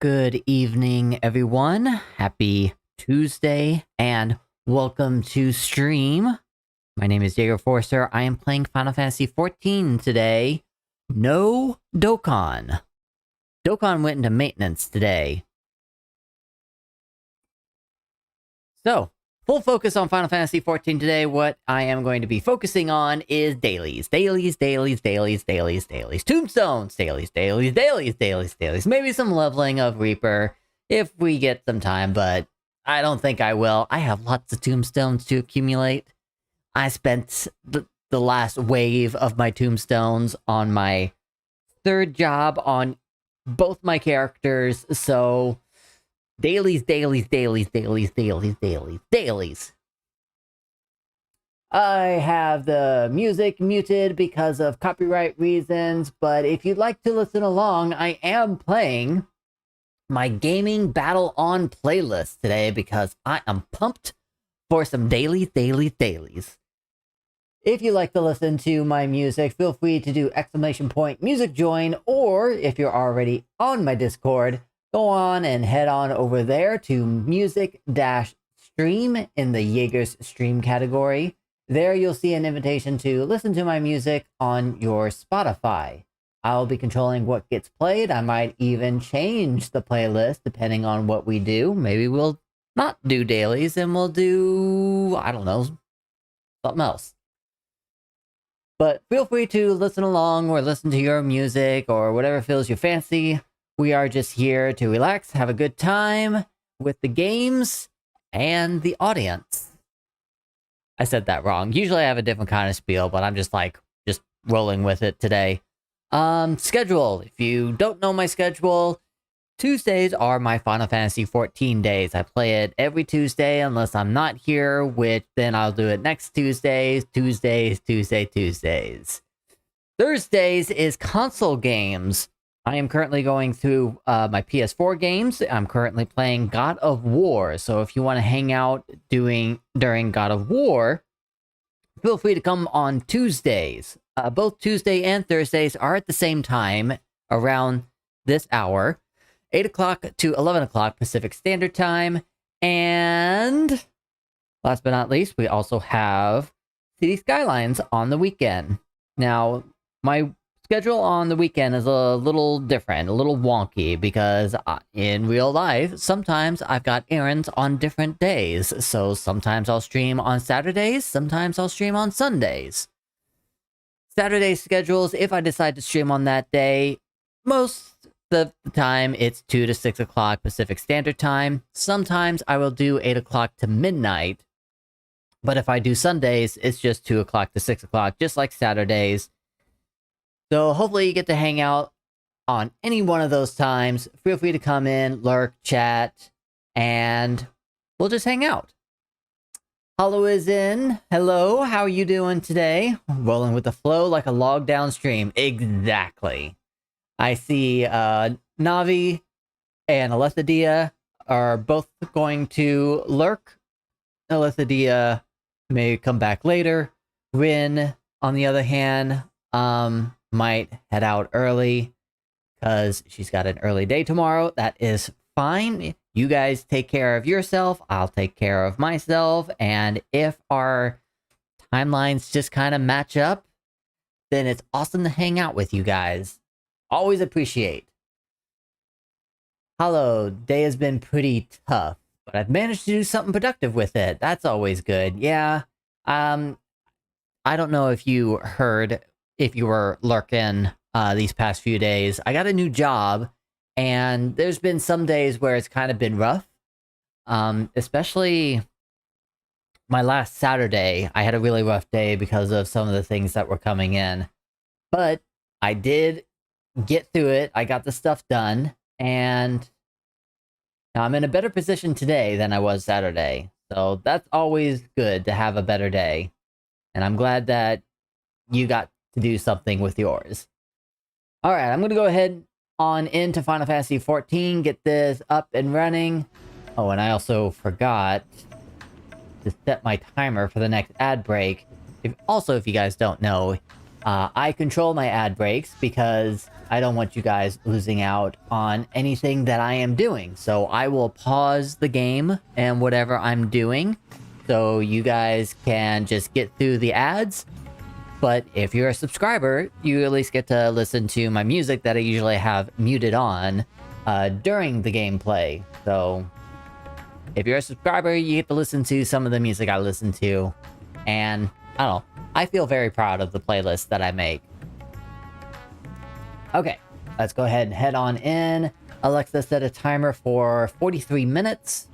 Good evening, everyone. Happy Tuesday, and welcome to stream. My name is Jaeger Forcer. I am playing Final Fantasy XIV today. No Dokkan. Dokkan went into maintenance today. So, full focus on Final Fantasy XIV today. What I am going to be focusing on is dailies. Dailies. Tombstones. Dailies. Maybe some leveling of Reaper if we get some time, but I don't think I will. I have lots of tombstones to accumulate. I spent the last wave of my tombstones on my third job on both my characters, so dailies. I have the music muted because of copyright reasons, but if you'd like to listen along, I am playing my Gaming Battle On playlist today because I am pumped for some dailies. If you like to listen to my music, feel free to do !music join, or if you're already on my Discord, go on and head on over there to music-stream in the Jaeger's stream category. There you'll see an invitation to listen to my music on your Spotify. I'll be controlling what gets played. I might even change the playlist depending on what we do. Maybe we'll not do dailies and we'll do, I don't know, something else. But feel free to listen along or listen to your music or whatever fills your fancy. We are just here to relax, have a good time with the games and the audience. I said that wrong. Usually I have a different kind of spiel, but I'm just rolling with it today. Schedule. If you don't know my schedule, Tuesdays are my Final Fantasy XIV days. I play it every Tuesday unless I'm not here, which then I'll do it next Tuesdays. Thursdays is console games. I am currently going through my PS4 games. I'm currently playing God of War. So if you want to hang out during God of War, feel free to come on Tuesdays. Both Tuesday and Thursdays are at the same time, around this hour. 8 o'clock to 11 o'clock Pacific Standard Time. And last but not least, we also have City Skylines on the weekend. Now, my schedule on the weekend is a little different, a little wonky, because in real life, sometimes I've got errands on different days. So sometimes I'll stream on Saturdays, sometimes I'll stream on Sundays. Saturday schedules, if I decide to stream on that day, most of the time it's 2 to 6 o'clock Pacific Standard Time. Sometimes I will do 8 o'clock to midnight. But if I do Sundays, it's just 2 o'clock to 6 o'clock, just like Saturdays. So hopefully you get to hang out on any one of those times. Feel free to come in, lurk, chat, and we'll just hang out. Hollow is in. Hello, how are you doing today? Rolling with the flow like a log downstream. Exactly. I see Navi and Alethadia are both going to lurk. Alethadia may come back later. Rin, on the other hand, might head out early because she's got an early day tomorrow. That is fine. You guys take care of yourself. I'll take care of myself. And if our timelines just kind of match up, then it's awesome to hang out with you guys. Always appreciate. Hello, day has been pretty tough, but I've managed to do something productive with it. That's always good. Yeah. I don't know if you heard, if you were lurking these past few days. I got a new job, and there's been some days where it's kind of been rough. Especially my last Saturday, I had a really rough day because of some of the things that were coming in. But I did get through it. I got the stuff done, and now I'm in a better position today than I was Saturday. So that's always good to have a better day. And I'm glad that you got to do something with yours. Alright, I'm going to go ahead on into Final Fantasy XIV, get this up and running. Oh, and I also forgot to set my timer for the next ad break. If you guys don't know, I control my ad breaks because I don't want you guys losing out on anything that I am doing. So I will pause the game and whatever I'm doing so you guys can just get through the ads. But if you're a subscriber, you at least get to listen to my music that I usually have muted on during the gameplay. So if you're a subscriber, you get to listen to some of the music I listen to. And I don't know. I feel very proud of the playlist that I make. Okay, let's go ahead and head on in. Alexa set a timer for 43 minutes.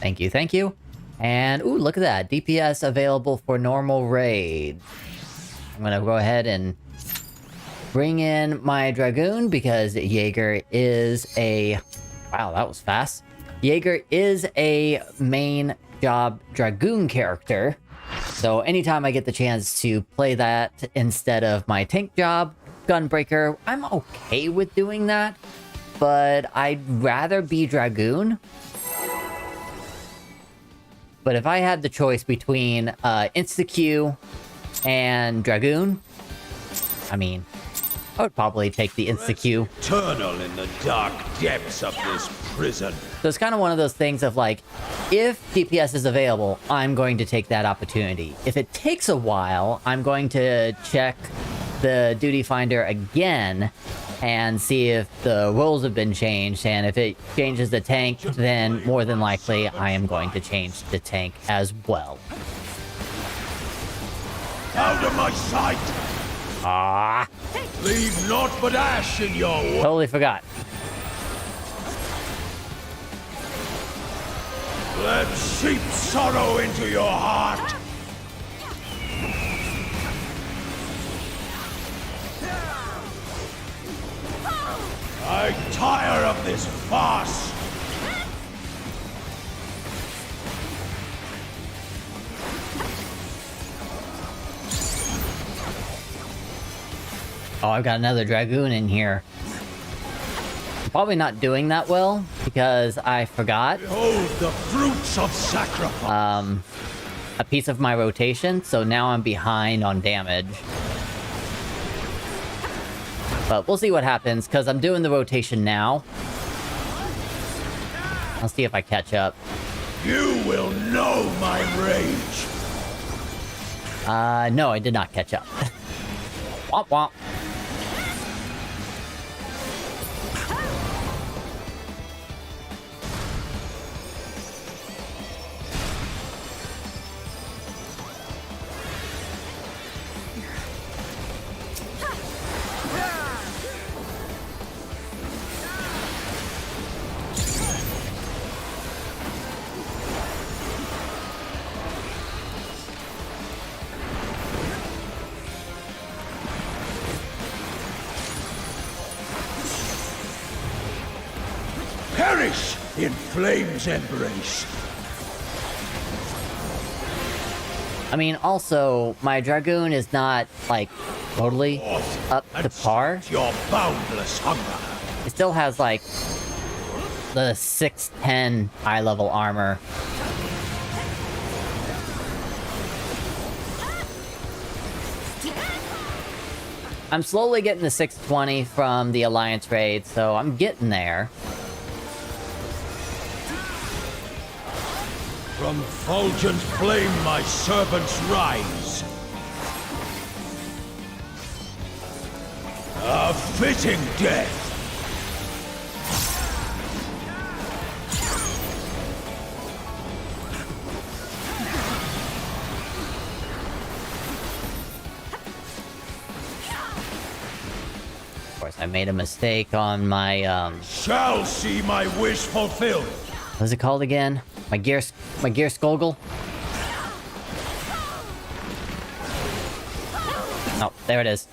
Thank you, thank you. And, ooh, look at that. DPS available for normal raid. I'm gonna go ahead and bring in my Dragoon because Jaeger is a... Wow, that was fast. Jaeger is a main job Dragoon character, so anytime I get the chance to play that instead of my tank job Gunbreaker, I'm okay with doing that, but I'd rather be Dragoon. But if I had the choice between insta-Q and Dragoon, I mean, I would probably take the insta-Q. Eternal in the dark depths of this prison. So it's kind of one of those things of like, if DPS is available, I'm going to take that opportunity. If it takes a while, I'm going to check the duty finder again and see if the roles have been changed. And if it changes the tank, then more than likely I am going to change the tank as well. Out of my sight! Ah, Leave naught but ash in your way. totally forgot. Let sheep sorrow into your heart. I tire of this farce. Oh, I've got another Dragoon in here. Probably not doing that well because I forgot Behold the fruits of sacrifice. a piece of my rotation, so now I'm behind on damage. But we'll see what happens, because I'm doing the rotation now. I'll see if I catch up. You will know my rage. No, I did not catch up. Womp womp. Perish in flame's embrace. I mean, also, my Dragoon is not, like, totally up to par. Your boundless hunger. It still has, like, the 610 high-level armor. I'm slowly getting the 620 from the Alliance raid, so I'm getting there. From fulgent flame my servants rise. A fitting death. Of course, I made a mistake on my, Shall see my wish fulfilled. what's it called again? My gear Skoggle? Oh, there it is.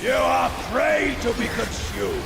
You are prey to be consumed.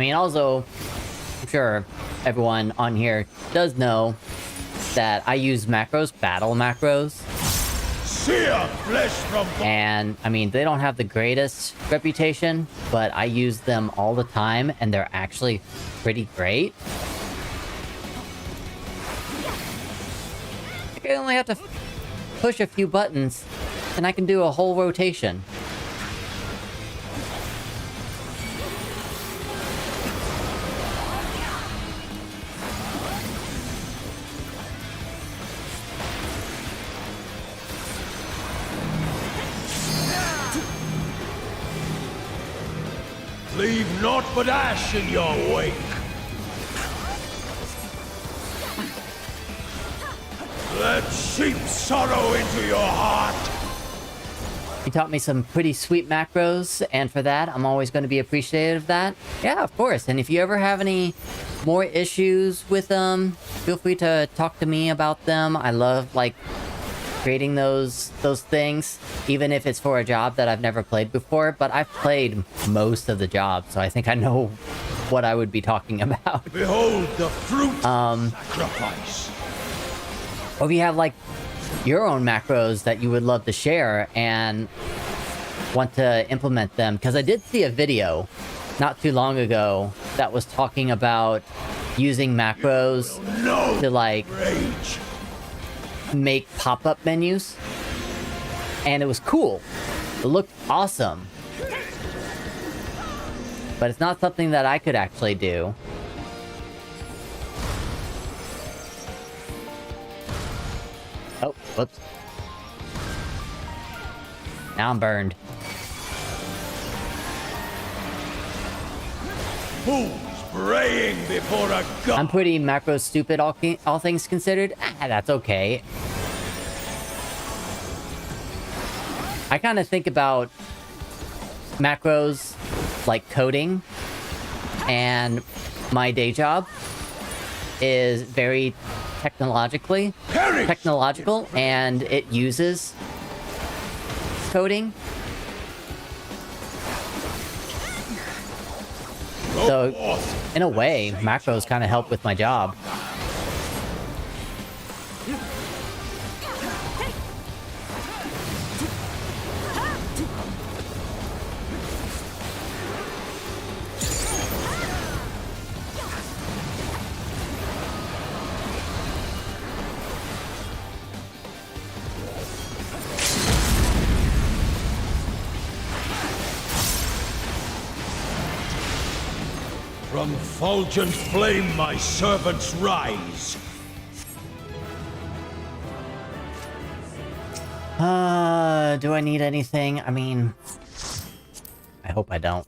mean, also, I'm sure everyone on here does know that I use macros, battle macros. Sear flesh from... And, I mean, they don't have the greatest reputation, but I use them all the time, and they're actually pretty great. I only have to push a few buttons, and I can do a whole rotation. Leave naught but ash in your wake. Let seep sorrow into your heart. You taught me some pretty sweet macros, and for that, I'm always going to be appreciative of that. Yeah, of course. And if you ever have any more issues with them, feel free to talk to me about them. I love, like, creating those things, even if it's for a job that I've never played before, but I've played most of the jobs, so I think I know what I would be talking about. Behold the fruit of sacrifice. Or if you have, like, your own macros that you would love to share and want to implement them, because I did see a video not too long ago that was talking about using macros to, like, Rage. make pop-up menus, and it was cool. It looked awesome, but it's not something that I could actually do. Oh, whoops. Now I'm burned. Fools braying before a god. I'm pretty macro stupid, all things considered. That's okay. I kind of think about macros like coding, and my day job is very technological, and it uses coding. So, in a way, macros kind of help with my job. From fulgent flame my servants rise. Do I need anything? I mean, I hope I don't.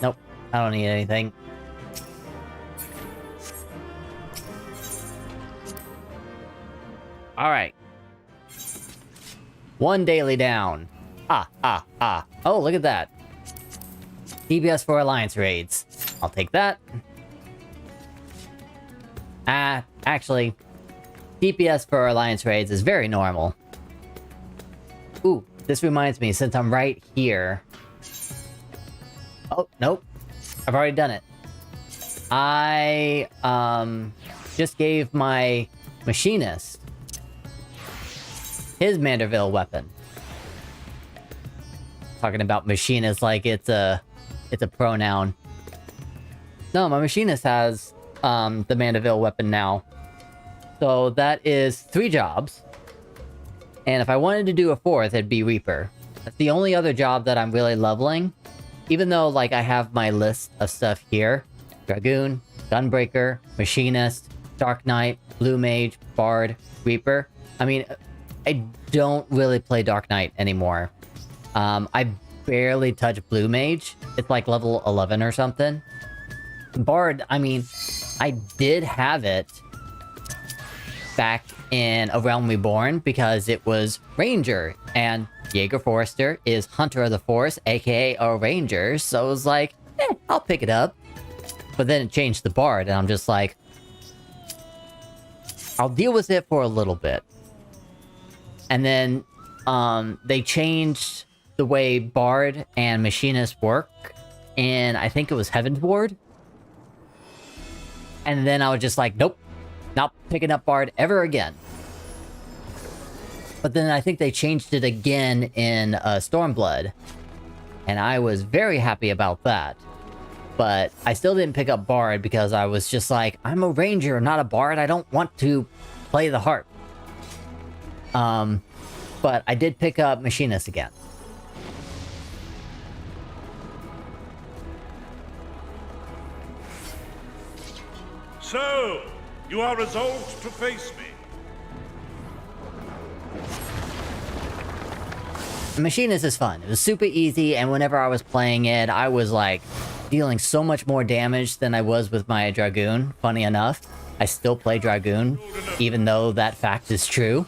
Nope, I don't need anything. Alright. One daily down. Oh, look at that. DPS for Alliance raids. I'll take that. Actually, DPS for Alliance raids is very normal. Ooh, this reminds me, since I'm right here... Oh, nope. I've already done it. I, just gave my machinist his Manderville weapon. Talking about machinist like it's a pronoun. No, my machinist has the Mandeville weapon now. So that is 3 jobs. And if I wanted to do a 4th, it'd be Reaper. That's the only other job that I'm really leveling. Even though, like, I have my list of stuff here. Dragoon, Gunbreaker, Machinist, Dark Knight, Blue Mage, Bard, Reaper. I mean, I don't really play Dark Knight anymore. I barely touch Blue Mage. It's like level 11 or something. Bard, I mean, I did have it back in A Realm Reborn because it was Ranger, and Jaeger Forester is Hunter of the Forest, aka a Ranger, so I was like, I'll pick it up. But then it changed to Bard, and I'm just like, I'll deal with it for a little bit. And then, they changed the way Bard and Machinist work in, I think it was Heaven's Ward. And then I was just like, nope, not picking up Bard ever again. But then I think they changed it again in Stormblood. And I was very happy about that. But I still didn't pick up Bard because I was just like, I'm a ranger, not a bard. I don't want to play the harp. But I did pick up Machinist again. So, you are resolved to face me. Machinist is fun. It was super easy, and whenever I was playing it, I was like dealing so much more damage than I was with my Dragoon. Funny enough, I still play Dragoon, even though that fact is true.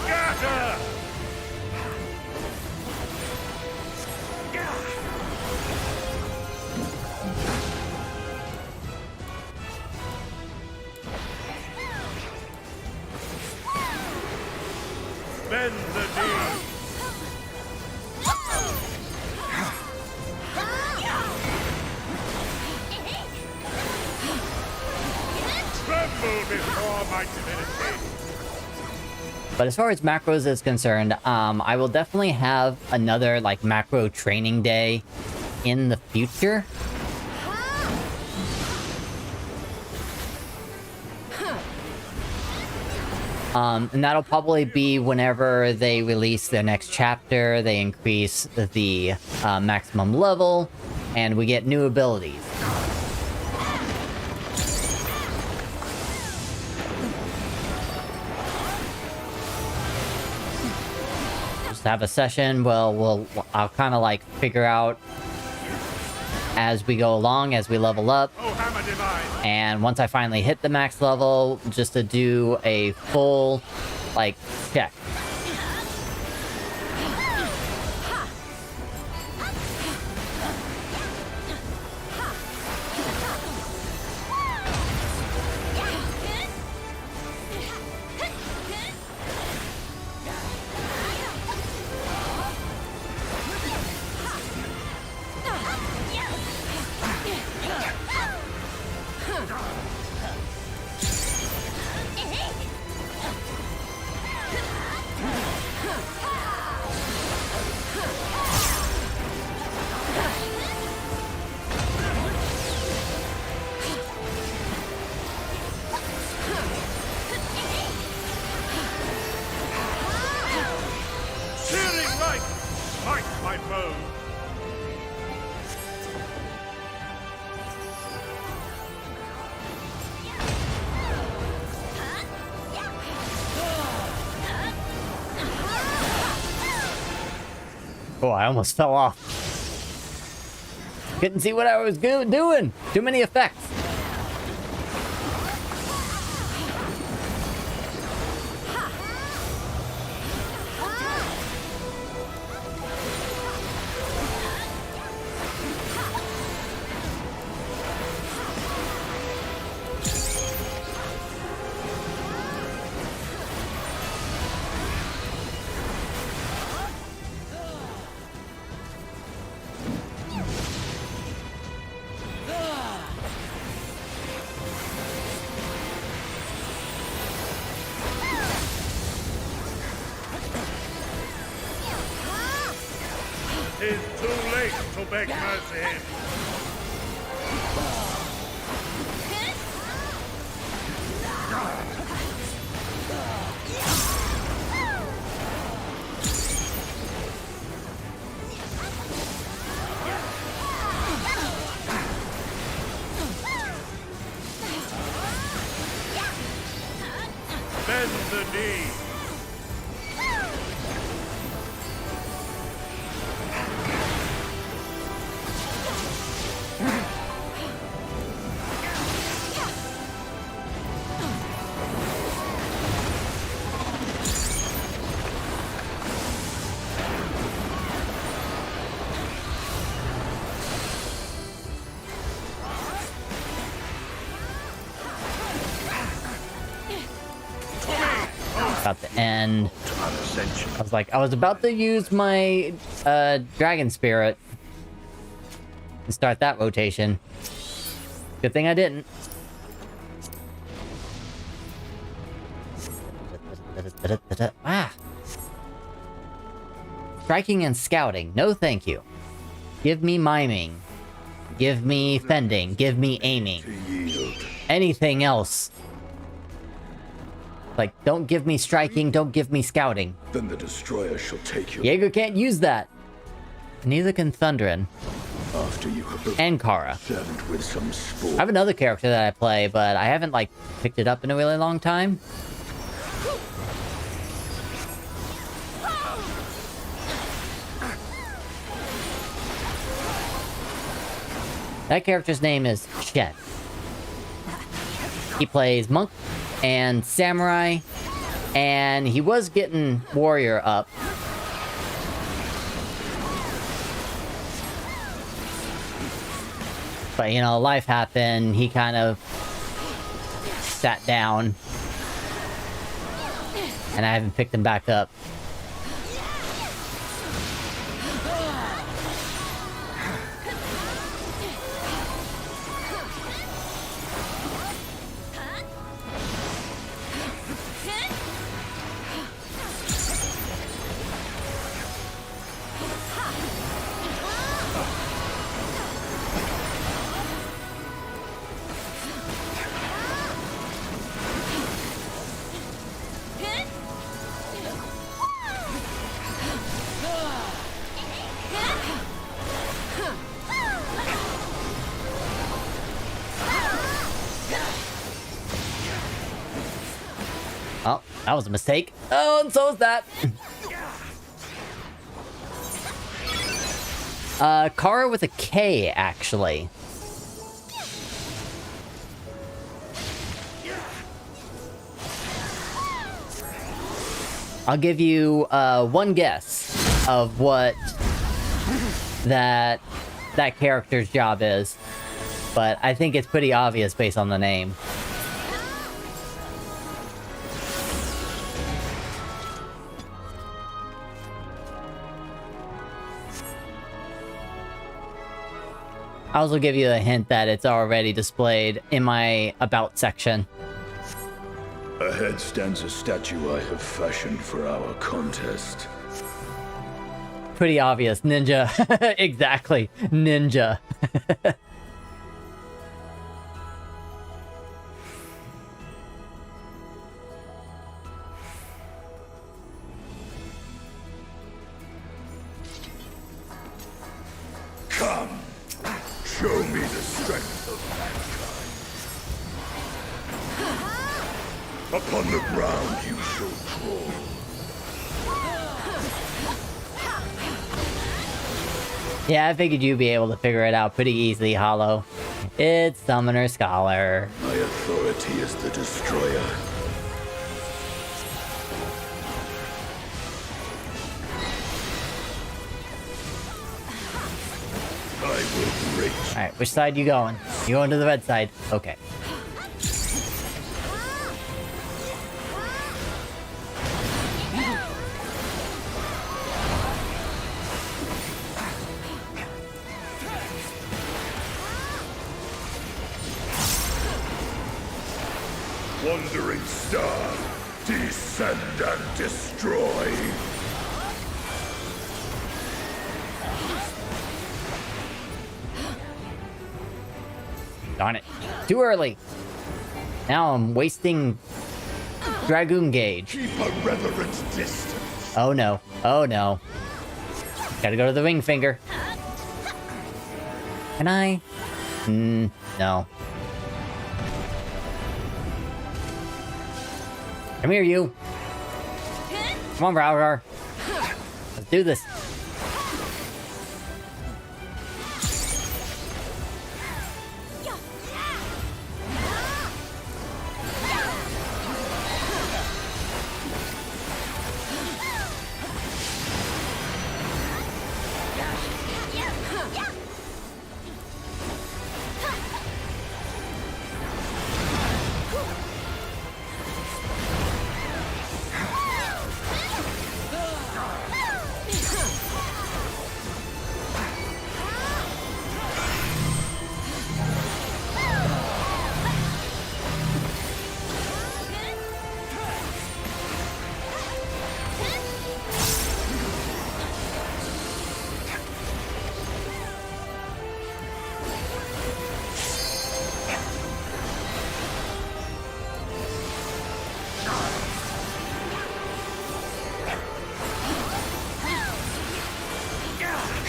Scatter! Bend the knee! Tremble before my divinity! But as far as macros is concerned, I will definitely have another, like, macro training day in the future. And that'll probably be whenever they release their next chapter, they increase the maximum level, and we get new abilities. Just have a session, well, I'll kind of like figure out as we go along, as we level up. Oh, Hammer Divine! And once I finally hit the max level, just to do a full, like, check. Searing right! Smite my foe! Oh, I almost fell off. Couldn't see what I was doing. Too many effects. Tis too late to beg mercy. Bend the knee. About to end. I was about to use my dragon spirit and start that rotation. Good thing I didn't. Ah. Striking and scouting. No thank you. Give me miming. Give me fending. Give me aiming. Anything else. Like, don't give me striking, don't give me scouting. Then the destroyer shall take you. Jaeger can't use that. Neither can Thundrin. After you have And Kara. with some spore. I have another character that I play, but I haven't, like, picked it up in a really long time. That character's name is Shet. He plays monk and samurai, and he was getting warrior up. But, you know, life happened, he kind of sat down, and I haven't picked him back up. Oh, that was a mistake. Oh, and so is that. Kara with a K, actually. I'll give you one guess of what that character's job is, but I think it's pretty obvious based on the name. I'll also give you a hint that it's already displayed in my About section. Ahead stands a statue I have fashioned for our contest. Pretty obvious. Ninja. Exactly. Ninja. Come! Show me the strength of mankind. Upon the ground you shall crawl. Yeah, I figured you'd be able to figure it out pretty easily, Hollow. It's Summoner Scholar. My authority is the destroyer. I will break. Alright, which side you going? You going to the red side? Okay. Wandering star, descend and destroy. Darn it. Too early. Now I'm wasting Dragoon Gauge. Keep a reverent distance. Oh no. Oh no. Gotta go to the ring finger. Can I? No. Come here, you. Come on, Router. Let's do this.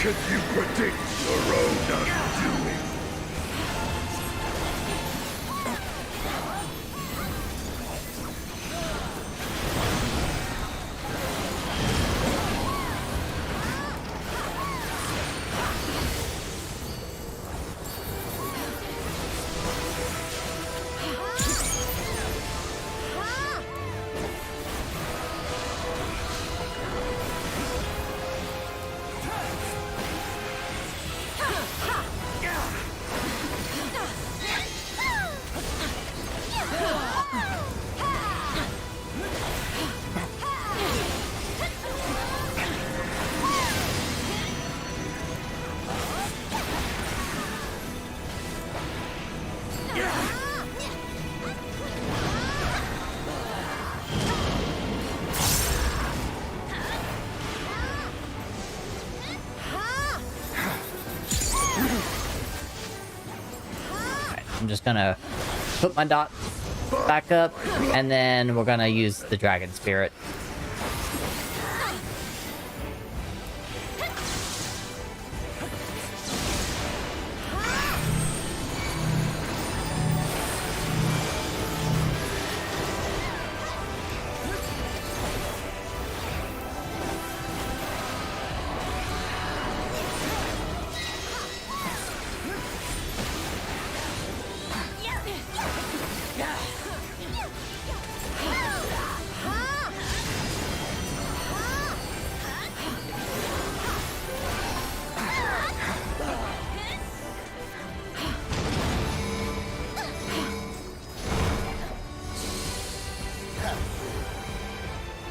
Can you predict your own undoing? I'm just gonna put my dot back up, and then we're gonna use the dragon spirit.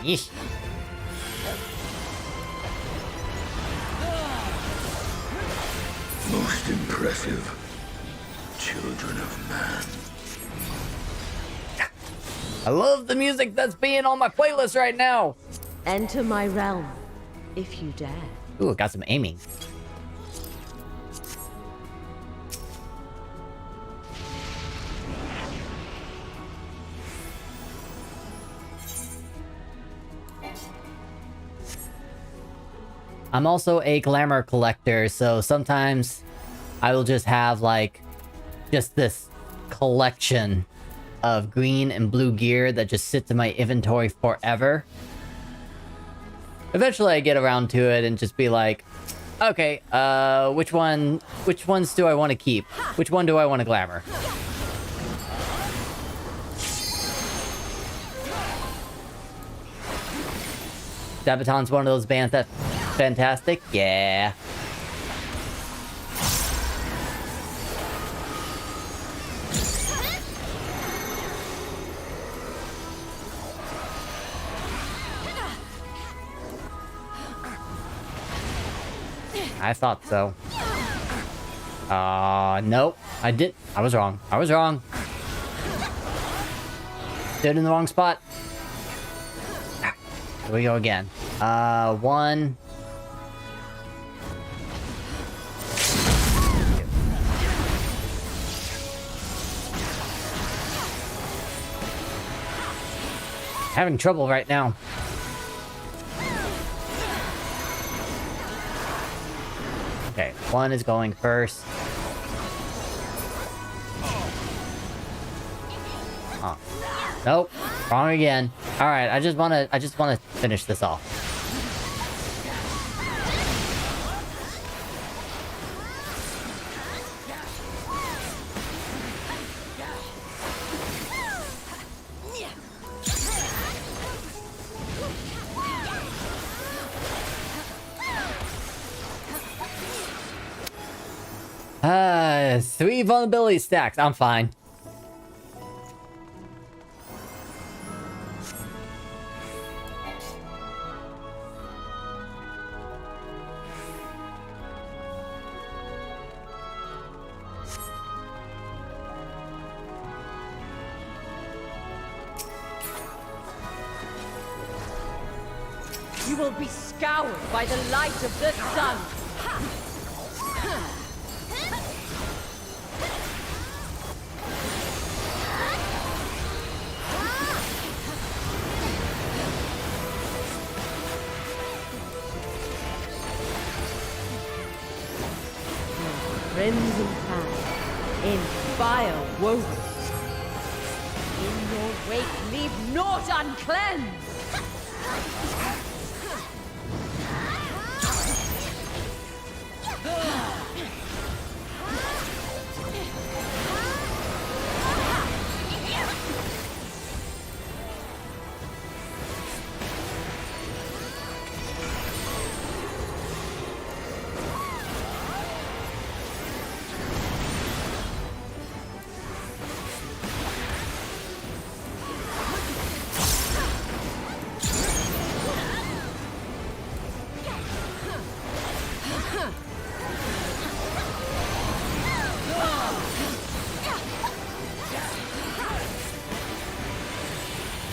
Yeesh. Most impressive. Children of man. I love the music that's being on my playlist right now. Enter my realm, if you dare. Ooh, got some aiming. I'm also a glamour collector, so sometimes I will just have like just this collection of green and blue gear that just sits in my inventory forever. Eventually I get around to it and just be like, okay, which ones do I want to keep? Which one do I want to glamour? Sabaton's one of those bands that's fantastic. Yeah. I thought so. Nope. I was wrong. I was wrong. Stood in the wrong spot. Here we go again. One. Having trouble right now. Okay, one is going first. Oh. Nope. Wrong again. Alright, I just wanna finish this off. Three vulnerability stacks. I'm fine. You will be scoured by the light of the sun. crimson path, in fire woven. In your wake, leave naught uncleansed!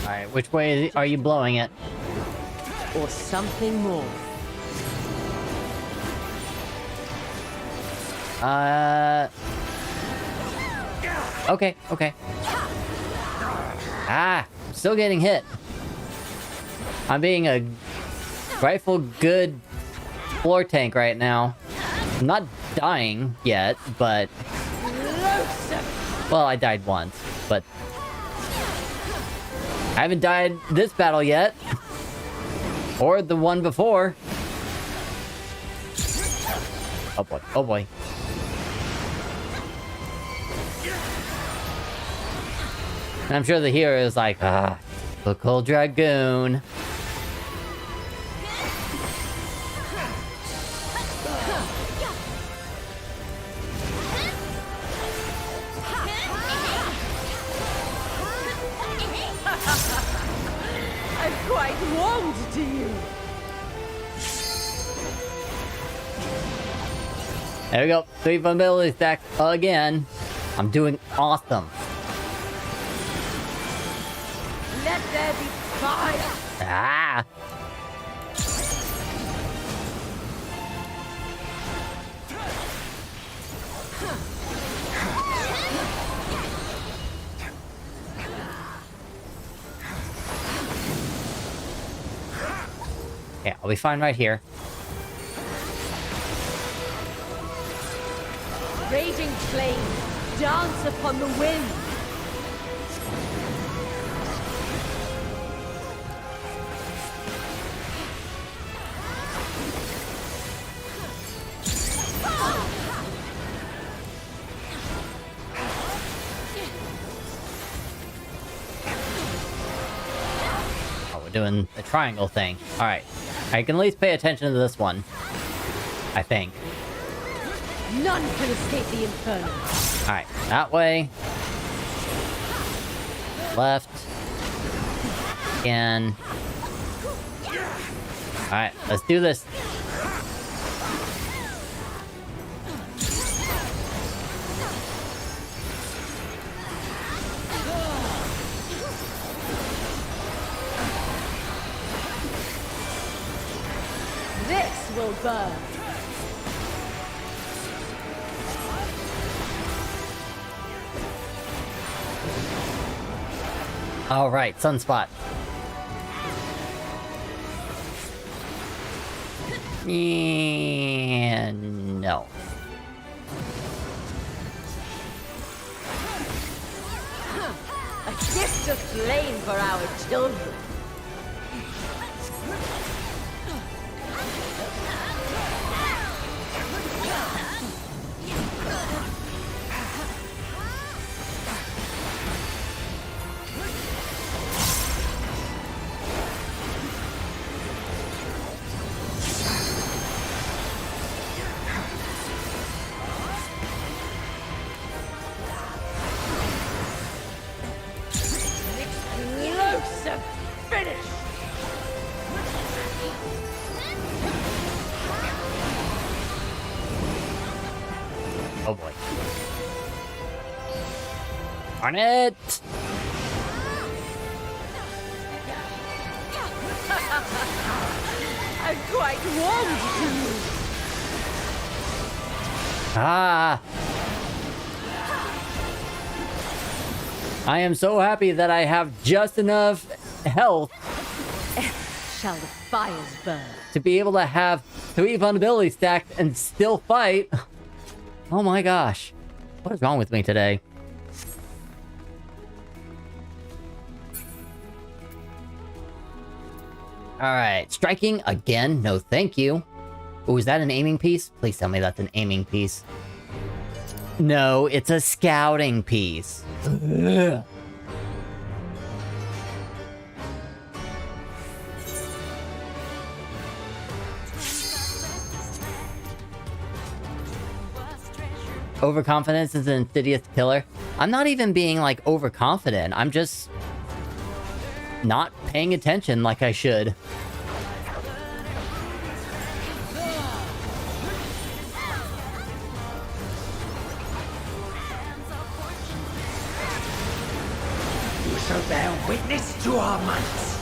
Alright, which way are you blowing it? Or something more. Okay, okay. Ah, still getting hit. I'm being a rightful good floor tank right now. I'm not dying yet, but... Well, I died once, but... I haven't died this battle yet. Or the one before. Oh boy, oh boy. And I'm sure the hero is like, ah, typical dragoon. I'm quite warmed to you. There we go. 3 vulnerability stacks again. I'm doing awesome. Let there be fire. Ah! Yeah, I'll be fine right here. Raging flames dance upon the wind. Oh, we're doing the triangle thing. Alright. I can at least pay attention to this one. I think. None can escape the inferno. Alright, that way. Left. Again. Alright, let's do this. This will burn. Alright, sunspot. And no. A gift of flame for our children. Explosive finish. Oh boy. Darn it! I'm quite warmed to you. Ah! I am so happy that I have just enough health Shall the fires burn? to be able to have 3 vulnerability stacked and still fight. Oh my gosh. What is wrong with me today? Alright, striking again? No thank you. Oh, is that an aiming piece? Please tell me that's an aiming piece. No, it's a scouting piece. Ugh. Overconfidence is an insidious killer. I'm not even being, like, overconfident. I'm just not paying attention like I should. You shall bear witness to our might.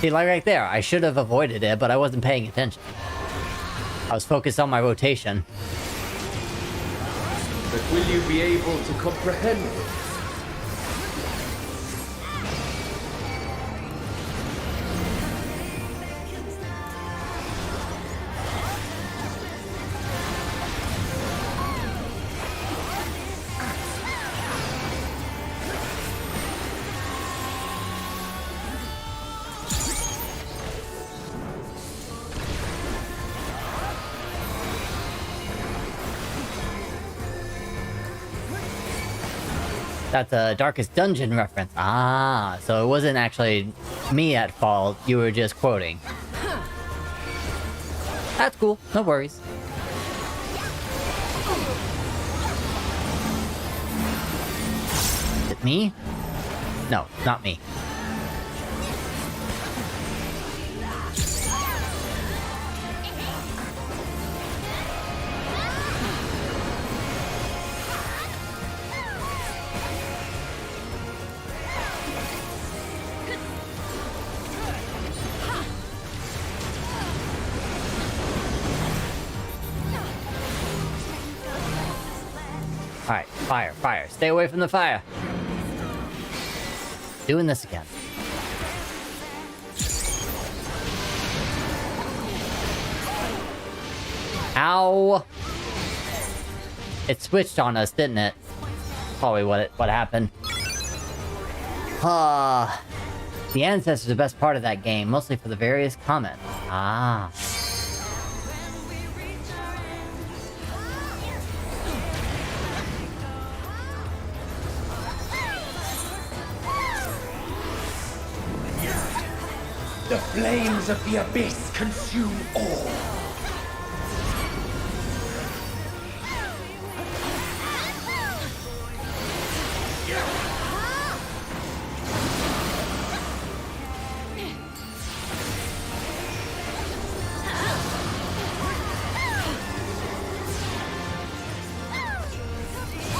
See, like right there, I should have avoided it, but I wasn't paying attention. I was focused on my rotation. But will you be able to comprehend it? That's a Darkest Dungeon reference. Ah, so it wasn't actually me at fault, you were just quoting. That's cool, no worries. Is it me? No, not me. Alright, fire, fire. Stay away from the fire. Doing this again. Ow! It switched on us, didn't it? Probably what happened. The ancestors are the best part of that game, mostly for the various comments. Ah. The flames of the abyss consume all.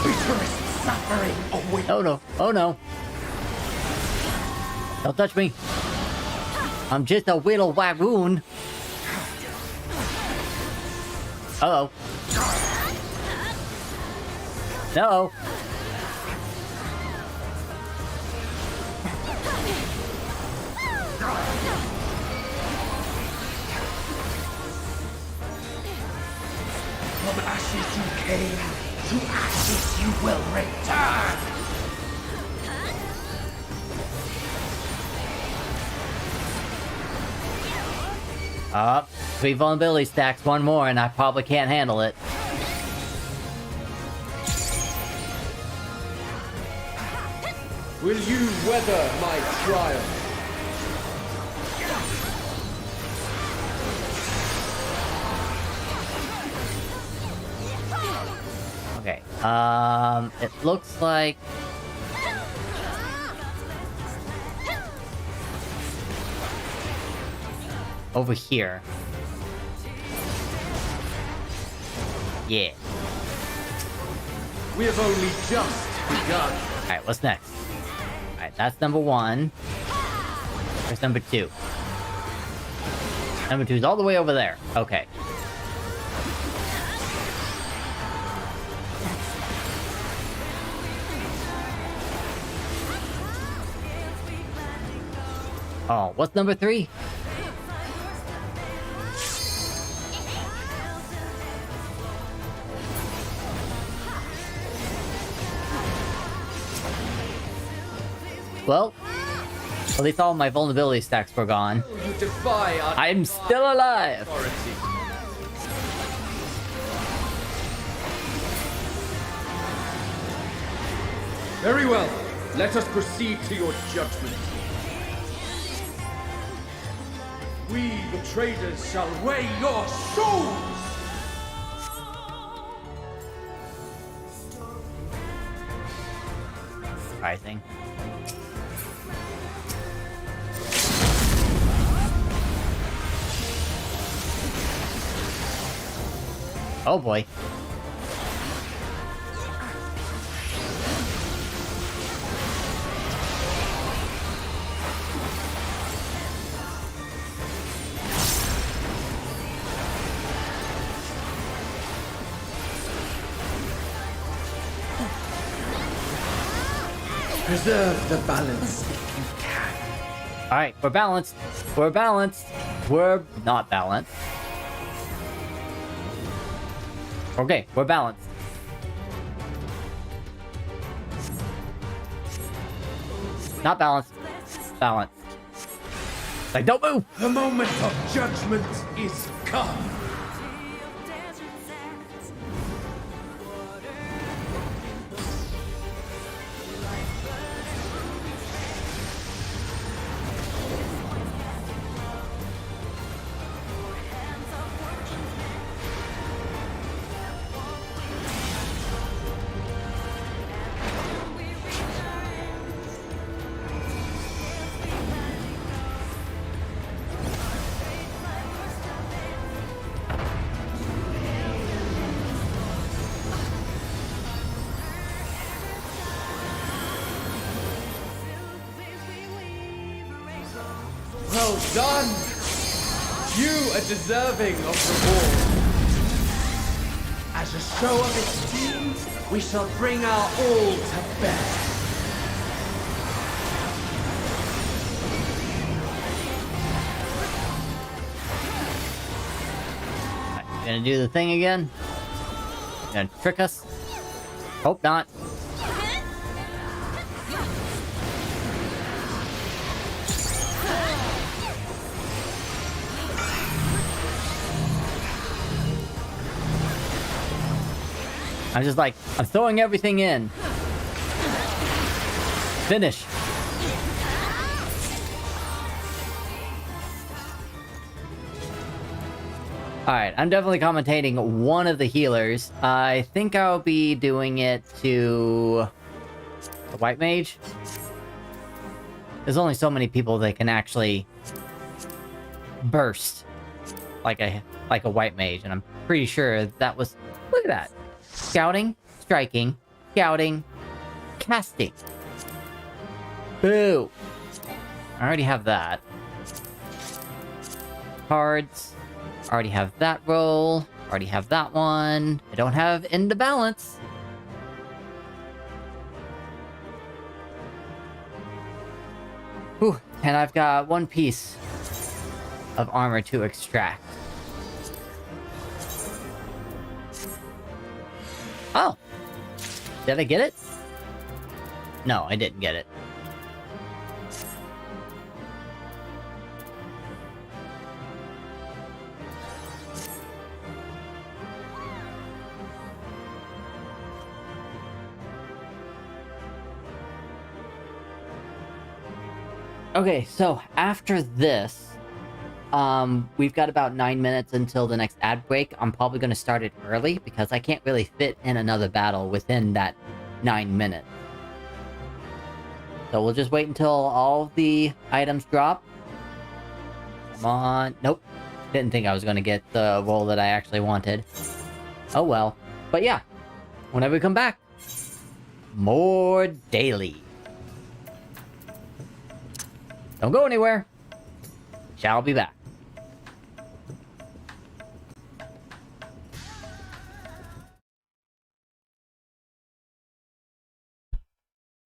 Bitterest suffering awaits. Oh no, oh no. Don't touch me. I'm just a little wagoon. Uh-oh. No. From ashes you came, to ashes you will return. Up. 3 vulnerability stacks, 1 more, and I probably can't handle it. Will you weather my trial? Okay. It looks like... over here. Yeah. We have only just begun. Alright, what's next? Alright, that's number 1. Where's number 2? Number 2 is all the way over there. Okay. Oh, what's number 3? Well, at least all my vulnerability stacks were gone. You defy our I'm still alive! authority. Very well. Let us proceed to your judgment. We, the traders, shall weigh your souls! Surprising. Oh boy. Preserve the balance if you can. Alright, we're balanced. We're balanced. We're not balanced. Okay, we're balanced. Not balanced. Balanced. Like, don't move! The moment of judgment is come. Well done! You are deserving of reward. As a show of esteem, we shall bring our all to bear. Gonna do the thing again? Gonna trick us? Hope not. I'm just like, I'm throwing everything in. Finish. Alright, I'm definitely commentating one of the healers. I think I'll be doing it to the white mage. There's only so many people that can actually burst like a white mage, and I'm pretty sure that was... Look at that. Scouting, striking, scouting, casting. Boo! I already have that. Cards. Already have that roll. Already have that one. I don't have into balance. Whew. And I've got one piece of armor to extract. Oh! Did I get it? No, I didn't get it. Okay, so after this, we've got about 9 minutes until the next ad break. I'm probably going to start it early because I can't really fit in another battle within that 9 minutes. So we'll just wait until all the items drop. Come on. Nope. Didn't think I was going to get the roll that I actually wanted. Oh well. But yeah, whenever we come back, more daily. Don't go anywhere. Shall be back.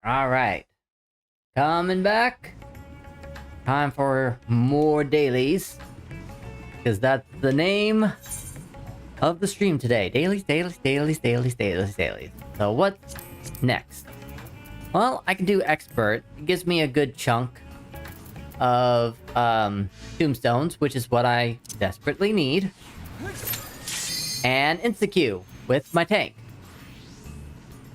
All right. Coming back. Time for more dailies. Because that's the name of the stream today. Dailies, dailies, dailies, dailies, dailies, dailies. So what's next? Well, I can do expert. It gives me a good chunk of tombstones, which is what I desperately need. And insta-Q with my tank.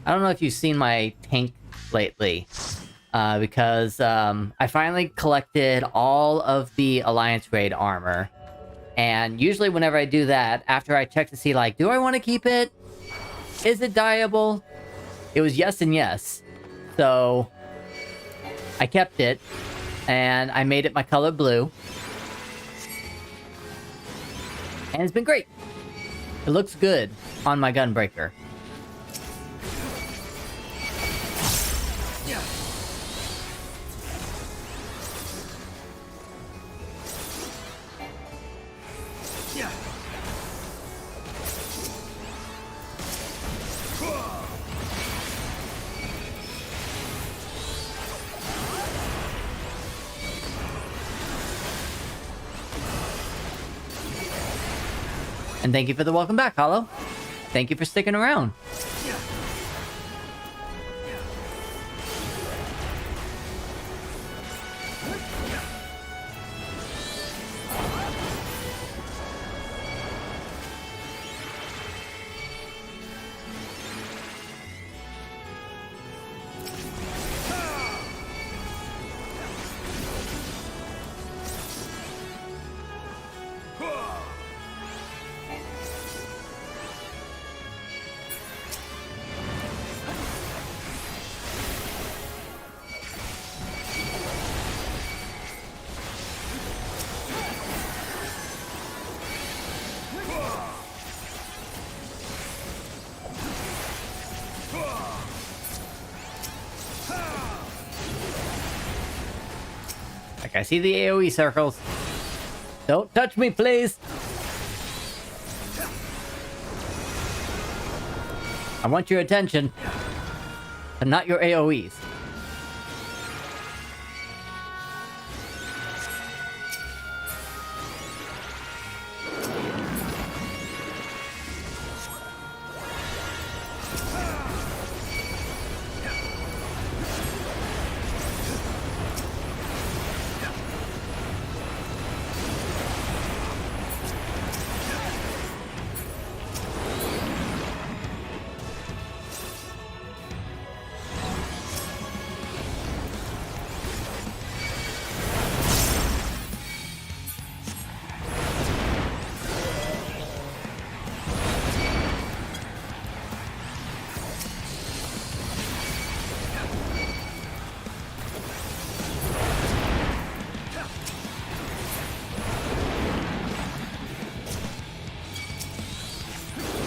I don't know if you've seen my tank lately, because I finally collected all of the Alliance Raid armor. And usually whenever I do that, after I check to see, like, do I want to keep it? Is it dyeable? It was yes and yes. So, I kept it, and I made it my color blue. And it's been great. It looks good on my gunbreaker. And thank you for the welcome back, Hollow. Thank you for sticking around. Like, I see the AoE circles. Don't touch me, please! I want your attention, but not your AoEs.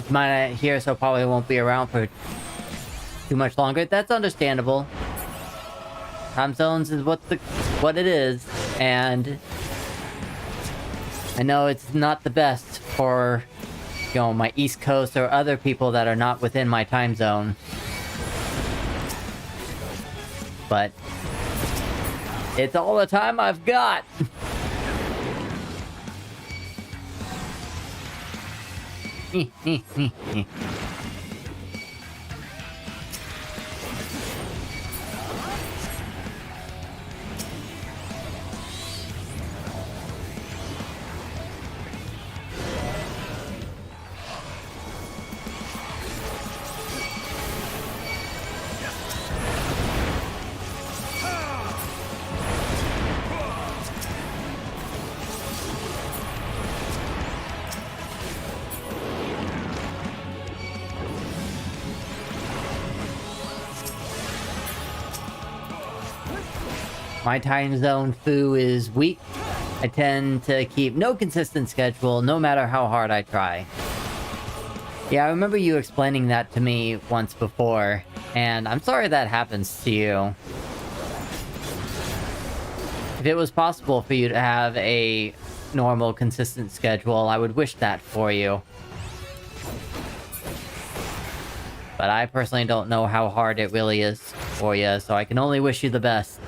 Mine here, so probably won't be around for too much longer. That's understandable. Time zones is what it is, and I know it's not the best for, you know, my East Coast or other people that are not within my time zone. But it's all the time I've got. My time zone foo is weak. I tend to keep no consistent schedule, no matter how hard I try. Yeah, I remember you explaining that to me once before, and I'm sorry that happens to you. If it was possible for you to have a normal, consistent schedule, I would wish that for you. But I personally don't know how hard it really is for you, so I can only wish you the best.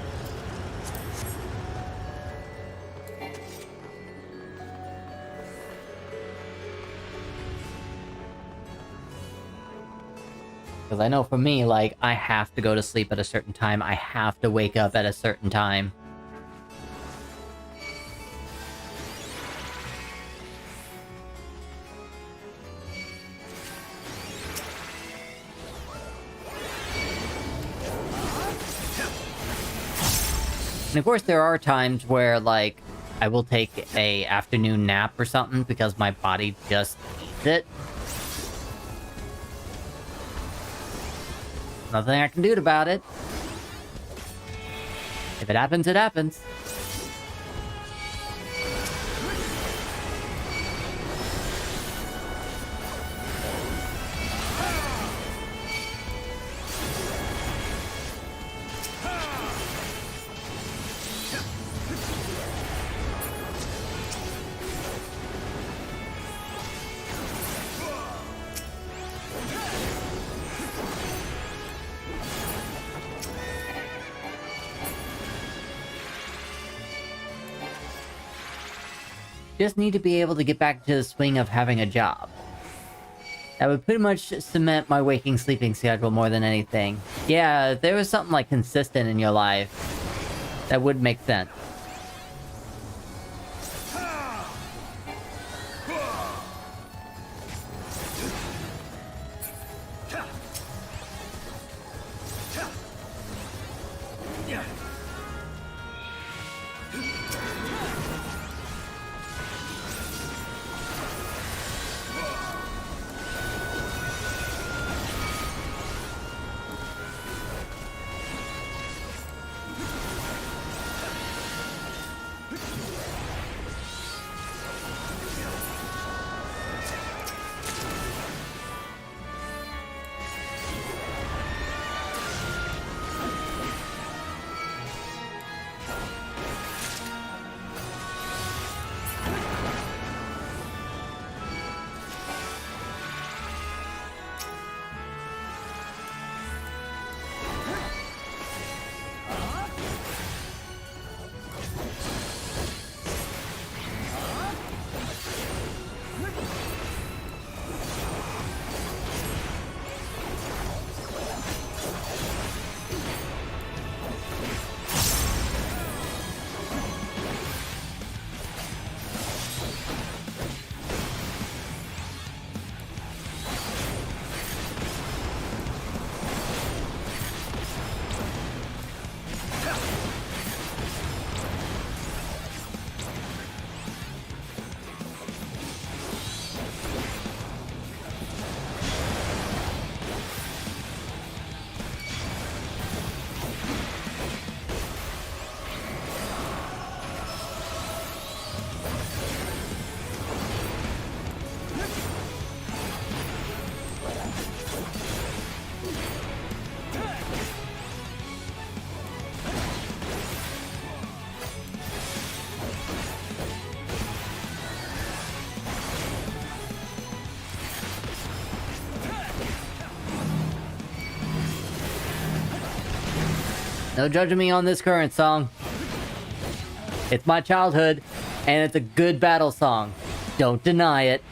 Because I know for me, like, I have to go to sleep at a certain time, I have to wake up at a certain time. And of course, there are times where, like, I will take a afternoon nap or something because my body just needs it. Nothing I can do about it. If it happens, it happens. Just need to be able to get back to the swing of having a job. That would pretty much cement my waking sleeping schedule more than anything. Yeah, if there was something like consistent in your life, that would make sense. No judging me on this current song. It's my childhood, and it's a good battle song. Don't deny it.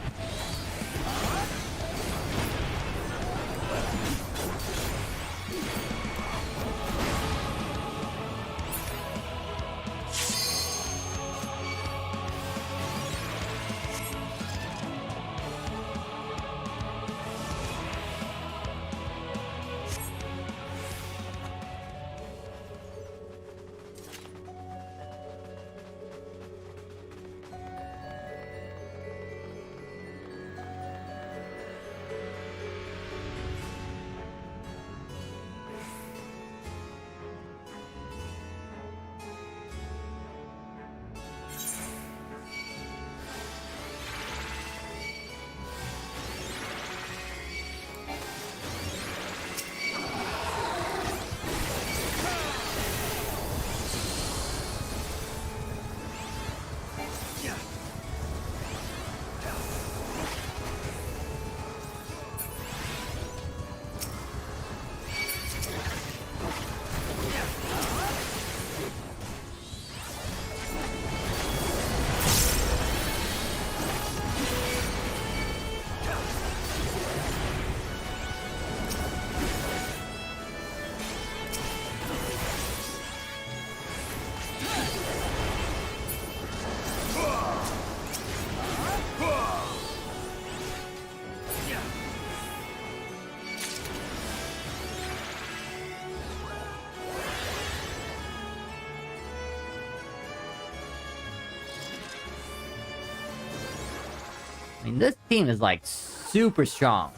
This team is like super strong.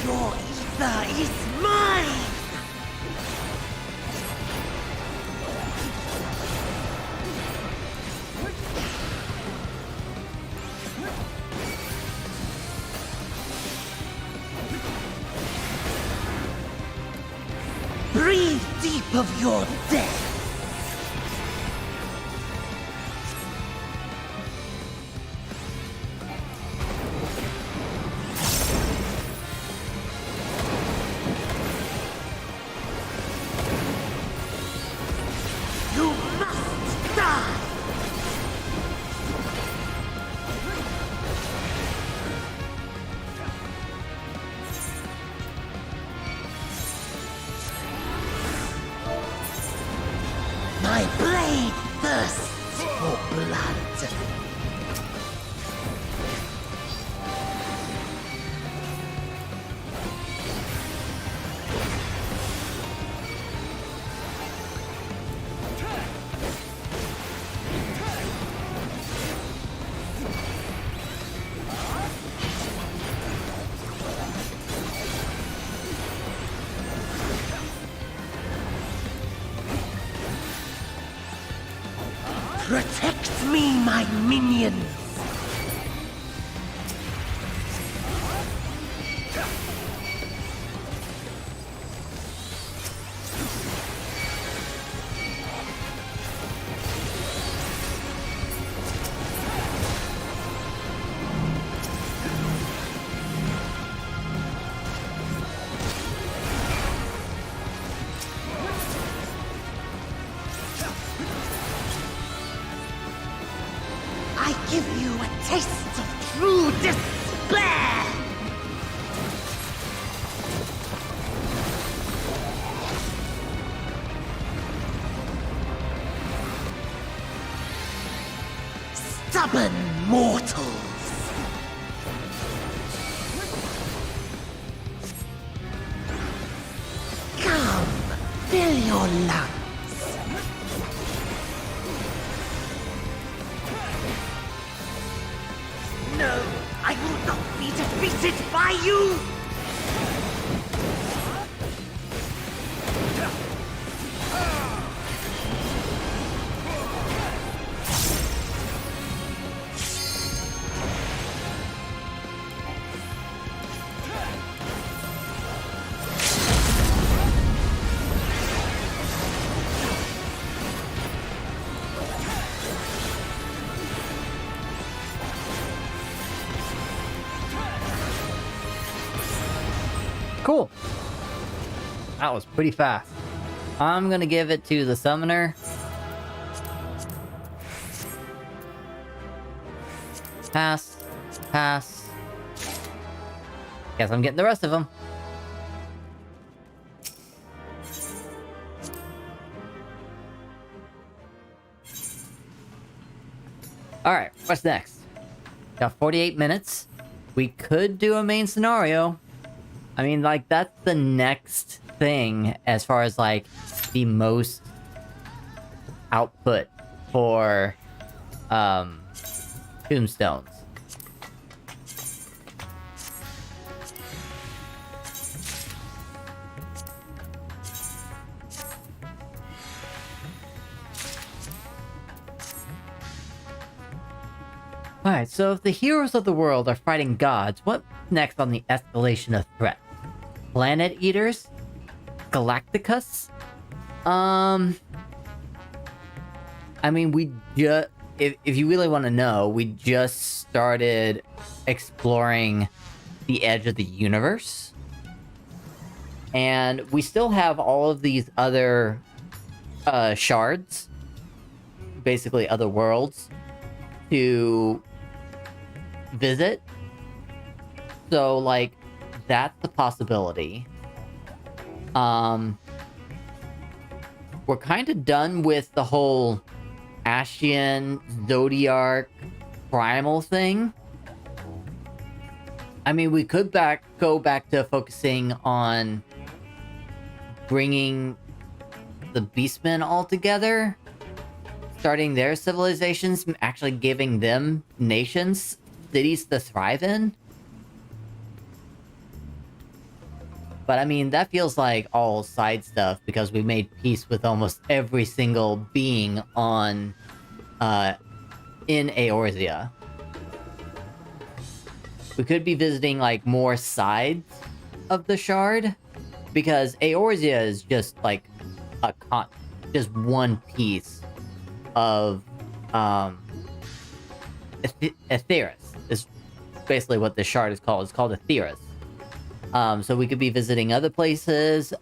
Your ether is mine! Breathe deep of your death! You must die! My blade thirsts for blood. Protect me, my minions! I give you a taste of true despair! Stubborn mortals! Come, fill your lungs! No, I will not be defeated by you! Cool. That was pretty fast. I'm gonna give it to the summoner. Pass. Pass. Guess I'm getting the rest of them. Alright, what's next? Got 48 minutes. We could do a main scenario. I mean, like, that's the next thing as far as, like, the most output for, tombstones. Alright, so if the heroes of the world are fighting gods, what's next on the escalation of threat? Planet Eaters? Galacticus? I mean, we just... If you really want to know, we just started exploring the edge of the universe. And we still have all of these other shards, basically other worlds, to visit. So, like, that's the possibility. We're kind of done with the whole Ascian, Zodiac, Primal thing. I mean, we could go back to focusing on bringing the Beastmen all together, starting their civilizations, actually giving them nations, cities to thrive in. But I mean, that feels like all side stuff because we made peace with almost every single being on, in Eorzea. We could be visiting, like, more sides of the shard, because Eorzea is just, like, just one piece of, Aetheris, is basically what the shard is called. It's called Aetheris. So we could be visiting other places.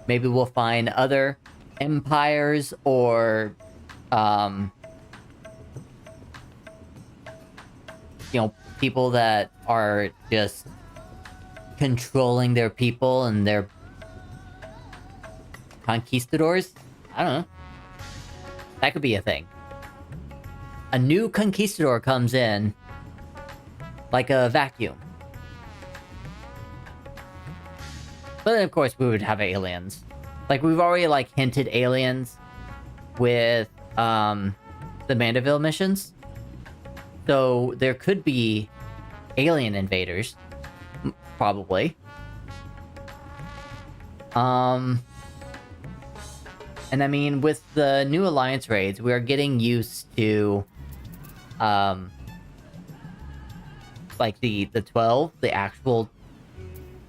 Maybe we'll find other empires or, you know, people that are just controlling their people and their conquistadors. I don't know. That could be a thing. A new conquistador comes in like a vacuum. But then, of course, we would have aliens. Like, we've already, like, hinted aliens with, the Mandeville missions. So, there could be alien invaders. Probably. And I mean, with the new Alliance raids, we are getting used to, like, the 12, the actual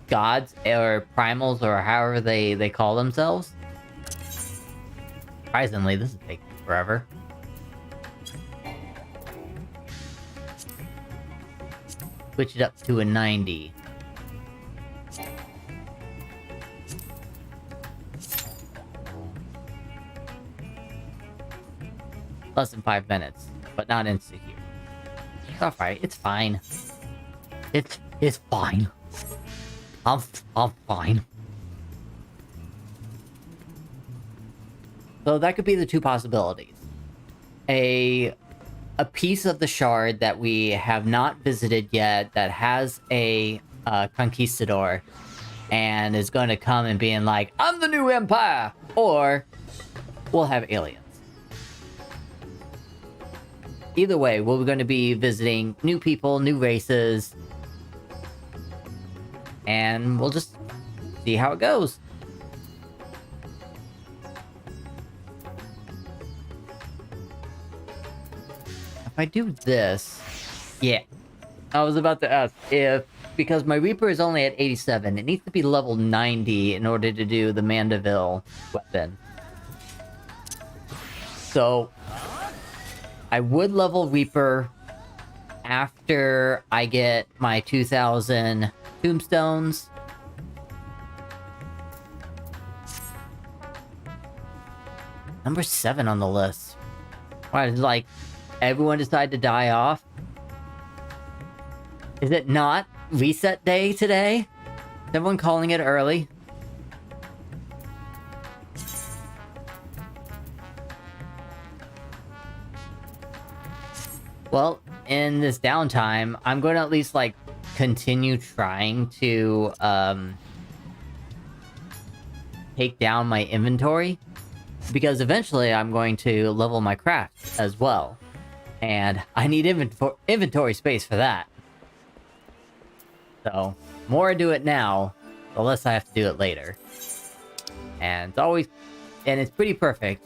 gods or primals or however they call themselves. Surprisingly, this is taking forever. Switch it up to a 90. Less than 5 minutes, but not insta here. It's alright, it's fine. It's fine. I'm fine. So that could be the two possibilities. A piece of the shard that we have not visited yet that has a conquistador and is going to come and being like, I'm the new empire! Or we'll have aliens. Either way, we're going to be visiting new people, new races, and we'll just see how it goes. If I do this... Yeah. I was about to ask if... Because my Reaper is only at 87, it needs to be level 90 in order to do the Mandeville weapon. So... I would level Reaper after I get my 2,000 tombstones. Number 7 on the list. Why, did, like, everyone decide to die off? Is it not reset day today? Is everyone calling it early? Well, in this downtime, I'm going to at least, like, continue trying to, take down my inventory. Because eventually I'm going to level my craft as well. And I need inventory space for that. So, the more I do it now, the less I have to do it later. And it's always... And it's pretty perfect.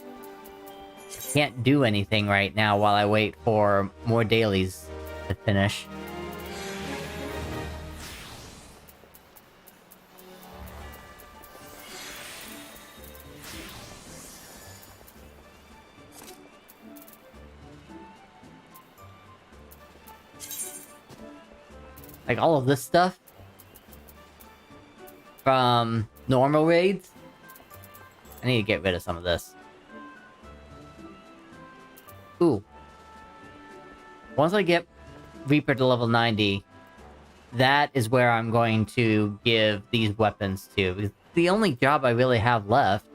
Can't do anything right now while I wait for more dailies to finish. Like, all of this stuff from normal raids. I need to get rid of some of this. Ooh. Once I get Reaper to level 90, that is where I'm going to give these weapons to. Because it's the only job I really have left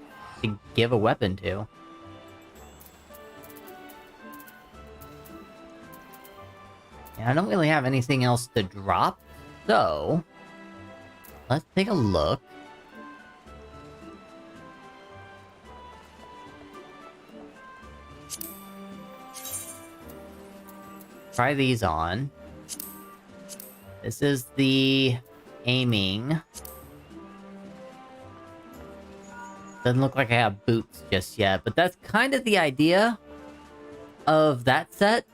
to give a weapon to. And I don't really have anything else to drop, so let's take a look. Try these on. This is the aiming. Doesn't look like I have boots just yet, but that's kind of the idea of that set.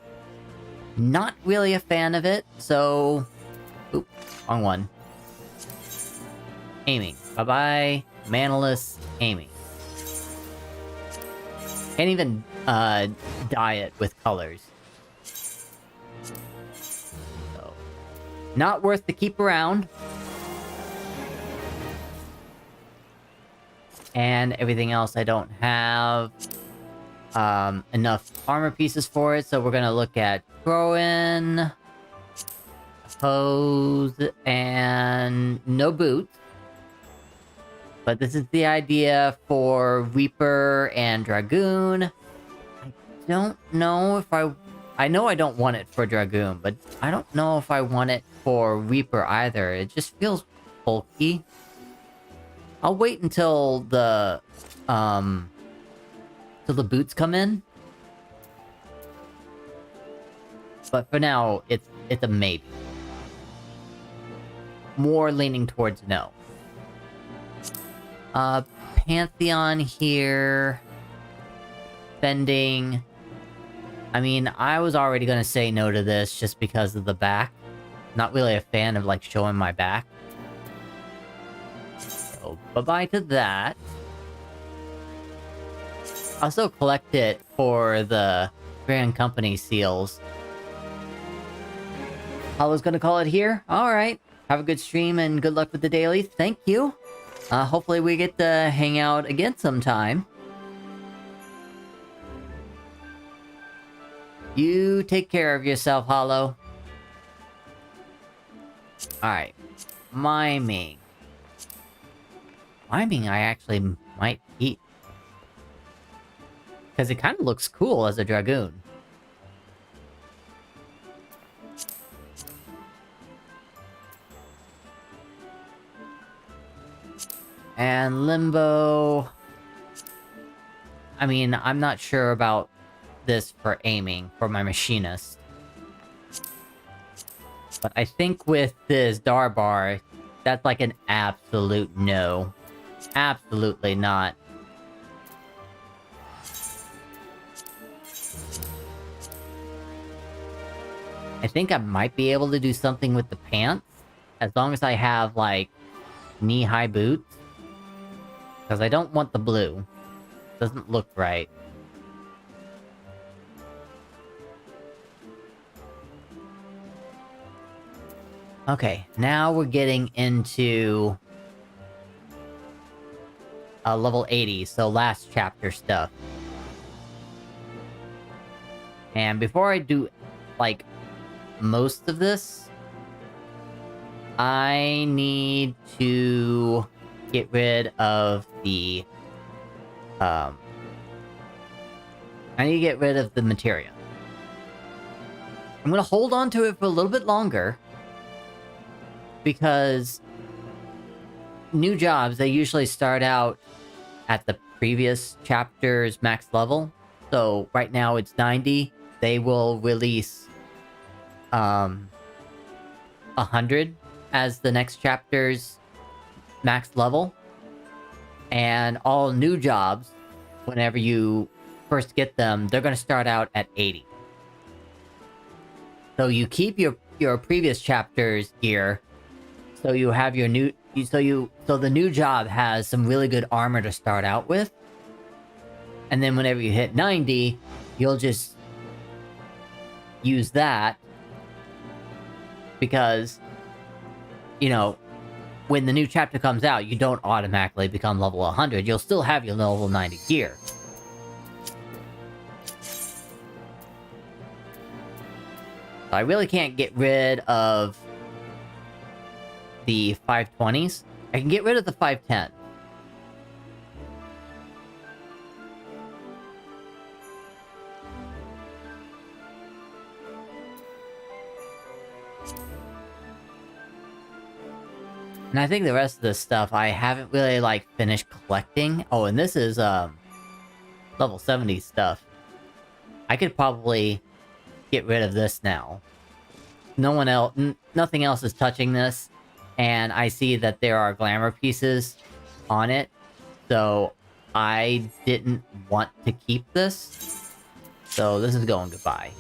Not really a fan of it, so... Oop, wrong one. Aiming. Bye-bye, manaless aiming. Can't even, dye it with colors. So, not worth to keep around. And everything else I don't have enough armor pieces for it, so we're gonna look at Crowan, hose, and no boots. But this is the idea for Reaper and Dragoon. I don't know if I know I don't want it for Dragoon, but I don't know if I want it for Reaper either. It just feels bulky. I'll wait until the boots come in. But for now, it's a maybe. More leaning towards no. Pantheon here. Bending. I mean, I was already gonna say no to this just because of the back. Not really a fan of, like, showing my back. So, bye-bye to that. I also collect it for the Grand Company seals. I was gonna call it here. Alright. Have a good stream and good luck with the dailies. Thank you. Hopefully we get to hang out again sometime. You take care of yourself, Hollow. Alright. Miming. Miming I actually might keep. Because it kind of looks cool as a Dragoon. And Limbo... I mean, I'm not sure about this for aiming, for my machinist. But I think with this Darbar, that's like an absolute no. Absolutely not. I think I might be able to do something with the pants, as long as I have, like, knee-high boots. Because I don't want the blue. Doesn't look right. Okay, now we're getting into... level 80, so last chapter stuff. And before I do, like, most of this, I need to get rid of the, I need to get rid of the materia. I'm gonna hold on to it for a little bit longer, because new jobs, they usually start out at the previous chapter's max level. So right now it's 90. They will release 100 as the next chapter's max level. And all new jobs, whenever you first get them, they're going to start out at 80. So you keep your previous chapter's gear, so you have your new... So the new job has some really good armor to start out with. And then whenever you hit 90, you'll just use that. Because you know, when the new chapter comes out, you don't automatically become level 100. You'll still have your level 90 gear. I really can't get rid of the 520s. I can get rid of the 510. And I think the rest of this stuff I haven't really, like, finished collecting. Oh, and this is, level 70 stuff. I could probably get rid of this now. No one else, nothing else is touching this. And I see that there are glamour pieces on it. So I didn't want to keep this. So this is going goodbye.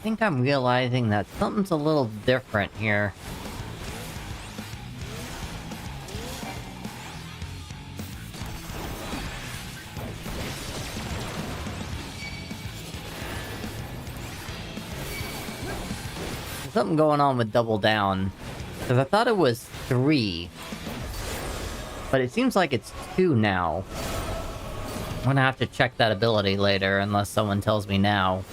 think I'm realizing that something's a little different here. There's something going on with Double Down. Because I thought it was 3. But it seems like it's 2 now. I'm gonna have to check that ability later, unless someone tells me now.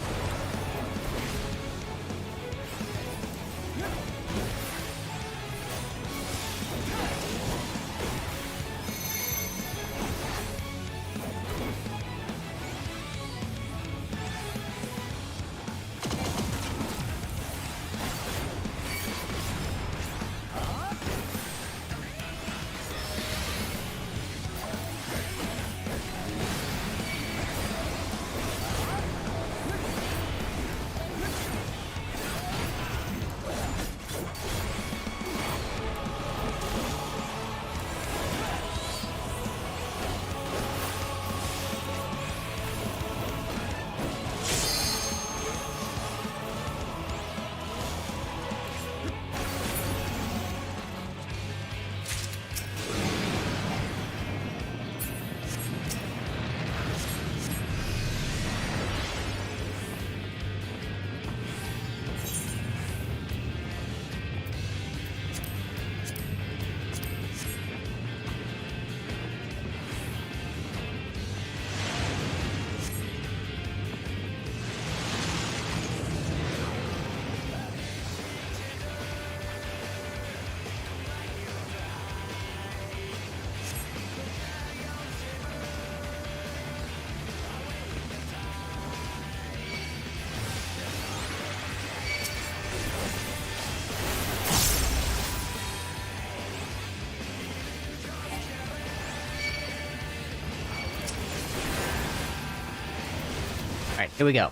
Alright, here we go.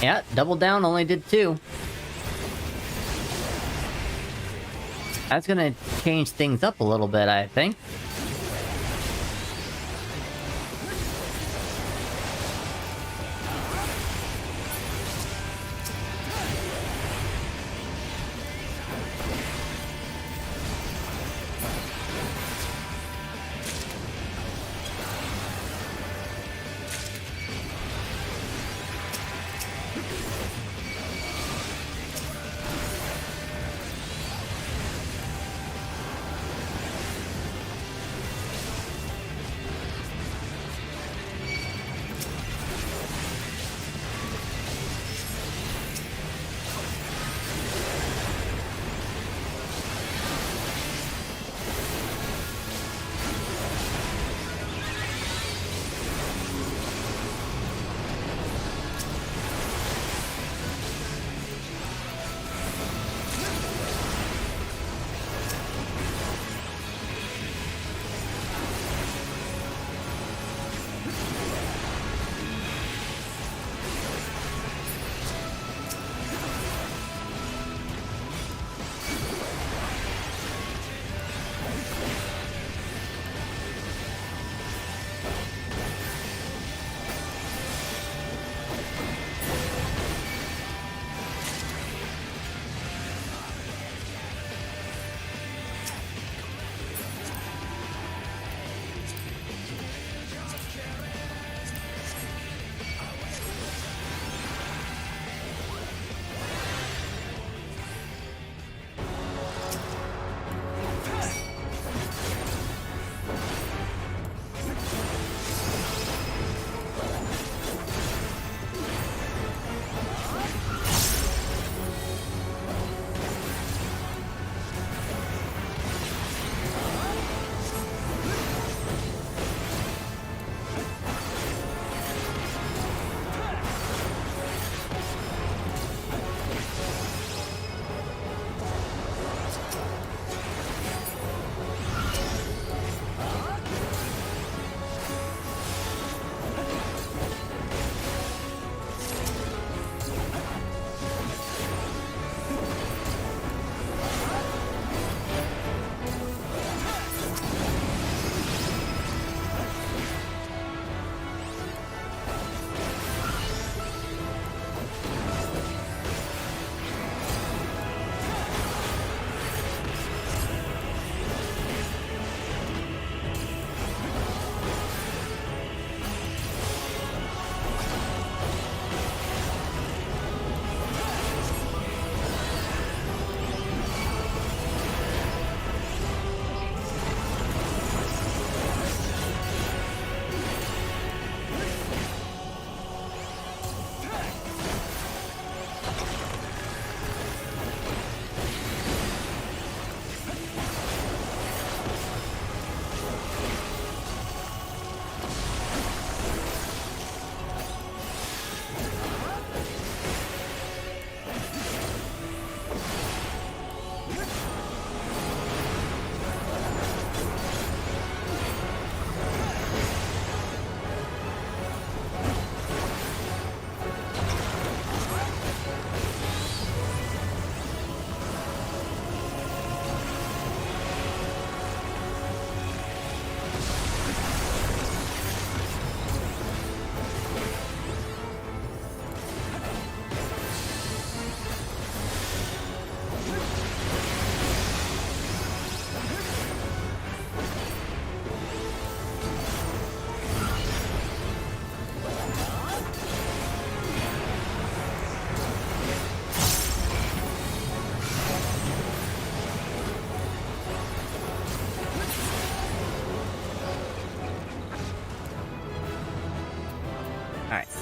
Yeah, Double Down only did 2. That's gonna change things up a little bit, I think.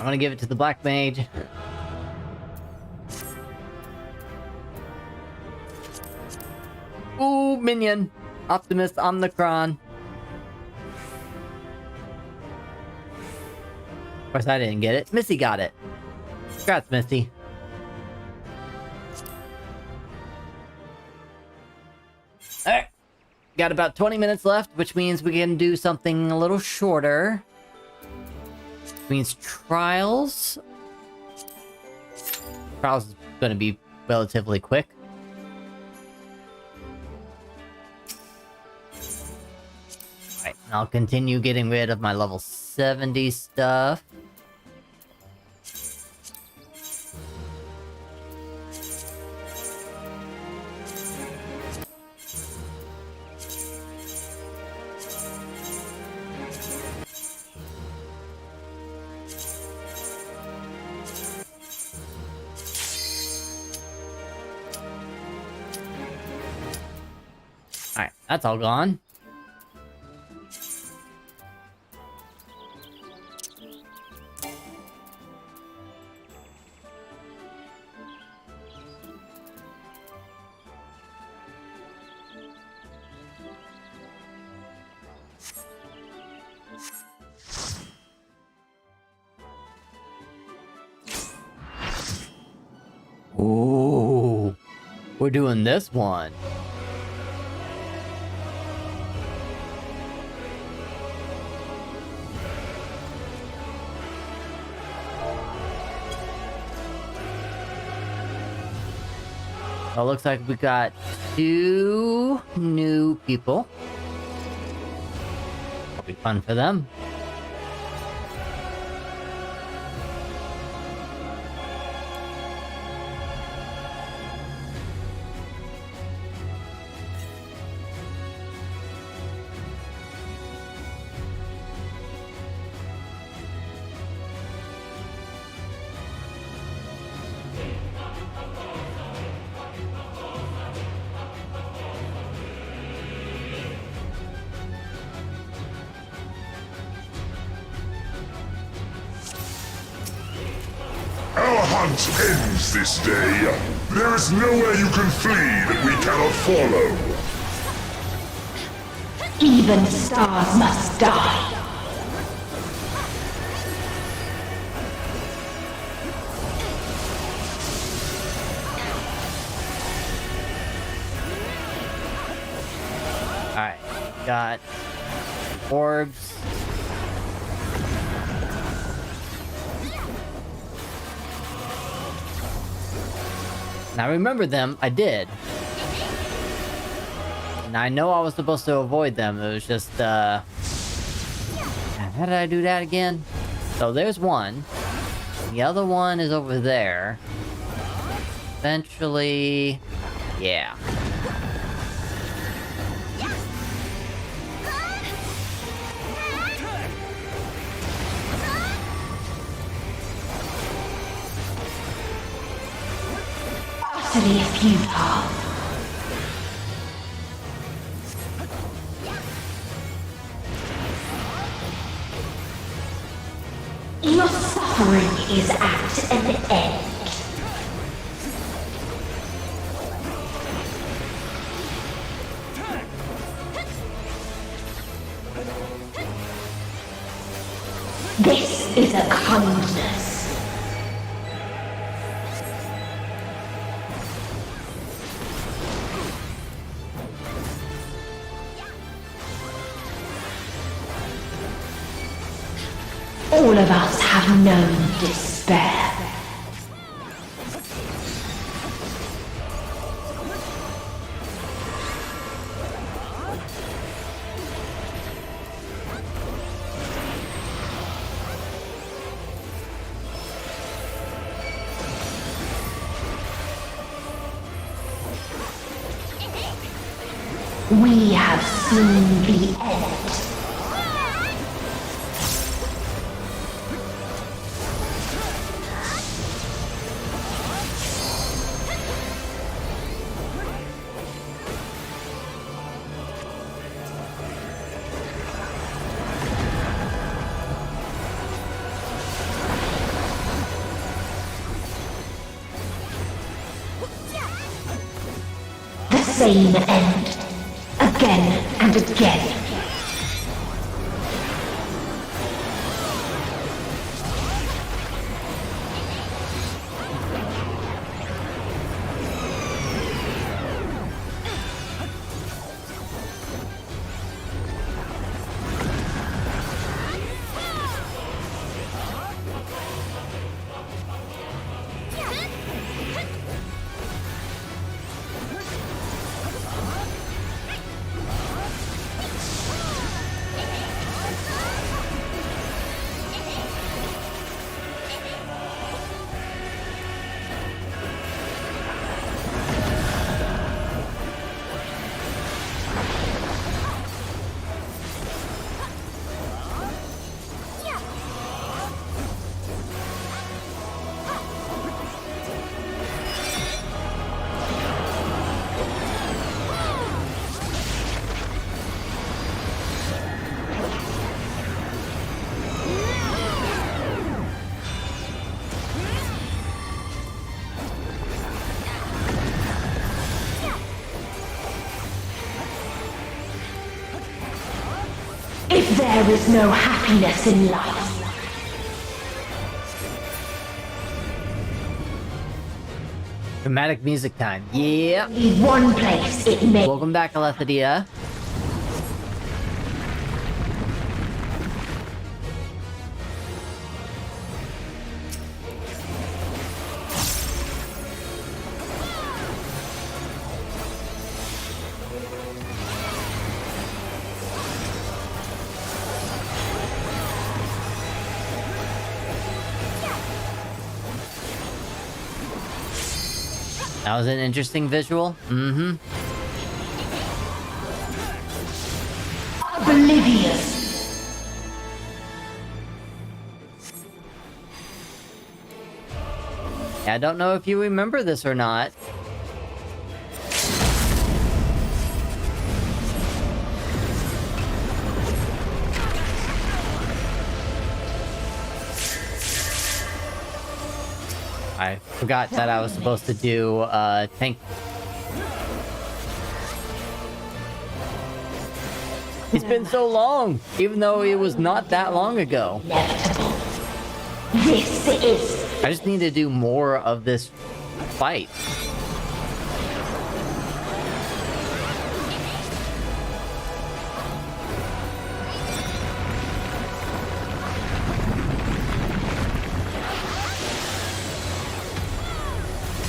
I'm gonna give it to the Black Mage. Ooh, minion! Optimus Omnicron. Of course, I didn't get it. Missy got it. Congrats, Missy. Alright. Got about 20 minutes left, which means we can do something a little shorter. Which means Trials. Trials is going to be relatively quick. Alright, and I'll continue getting rid of my level 70 stuff. Alright, that's all gone. Ooh, we're doing this one. Well, it looks like we got 2 new people. It'll be fun for them. Our hunt ends this day. There is nowhere you can flee that we cannot follow. Even stars must die. Alright, got orbs. Now remember them, I did. And I know I was supposed to avoid them, it was just, how did I do that again? So there's one. The other one is over there. Eventually... yeah. Utterly futile. Your suffering is at an end. This is a kindness. All of us have known despair. We have seen the end. same end. Again and again. If there is no happiness in life, Dramatic music time. Yeah. in one place it may. Welcome back, Alethedia. That was an interesting visual. Mm-hmm. Oblivious. I don't know if you remember this or not. I forgot that I was supposed to do, tank. It's been so long, even though it was not that long ago. Inevitable. This is. I just need to do more of this fight.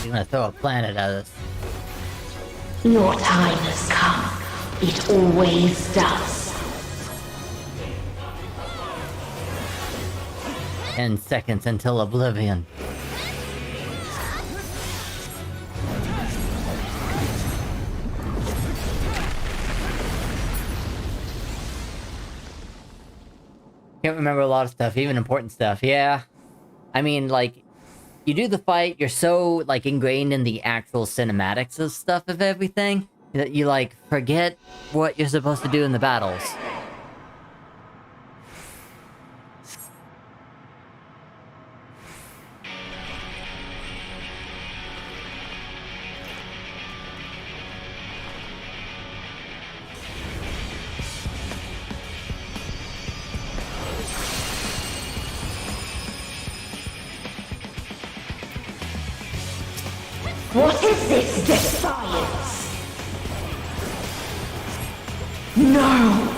You're gonna throw a planet at us. Your time has come. It always does. 10 seconds until oblivion. Can't remember a lot of stuff, even important stuff. Yeah. I mean, like, you do the fight, you're so, like, ingrained in the actual cinematics of stuff of everything that you, like, forget what you're supposed to do in the battles. What is this defiance? No!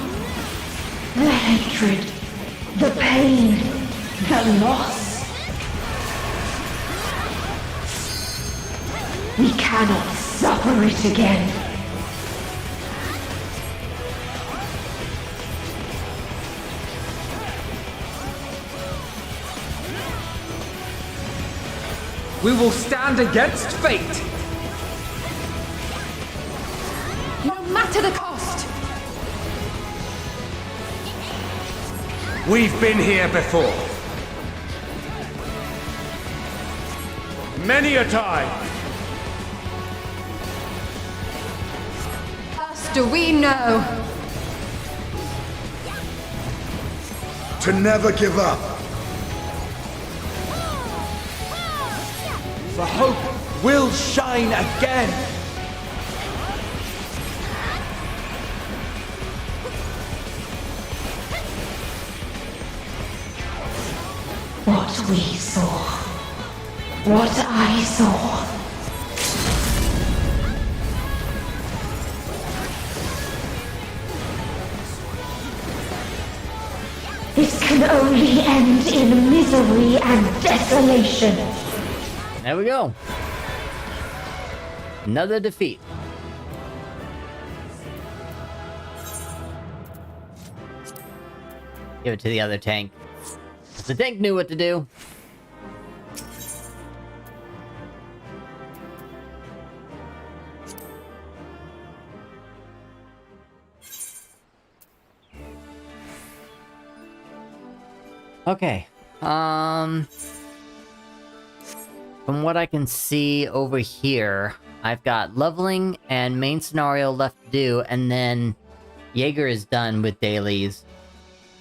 The hatred, the pain, the loss. We cannot suffer it again. We will stand against fate! No matter the cost! We've been here before. Many a time. Us do we know? To never give up. The hope will shine again. we saw. What I saw. This can only end in misery and desolation. There we go. Another defeat. Give it to the other tank. The tank knew what to do. Okay. From what I can see over here, I've got leveling and main scenario left to do, and then Jaeger is done with dailies.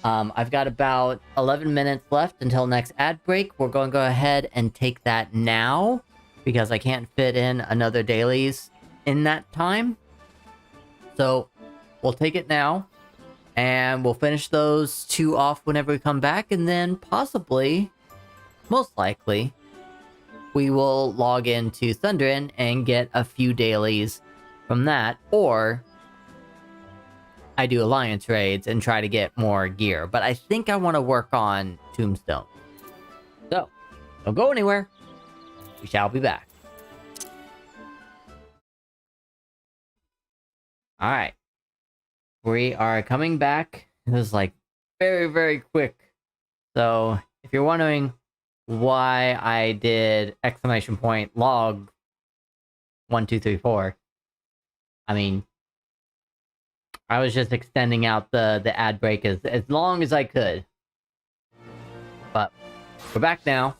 I've got about 11 minutes left until next ad break. We're going to go ahead and take that now, because I can't fit in another dailies in that time. So, we'll take it now, and we'll finish those two off whenever we come back, and then possibly, most likely, we will log into Thundrin and get a few dailies from that, or I do alliance raids and try to get more gear. But I think I want to work on Tombstone. So, don't go anywhere. We shall be back. Alright. We are coming back. This is like very, very quick. So, if you're wondering why I did !log 1, 2, 3, 4, I mean, I was just extending out the ad break as long as I could. But we're back now.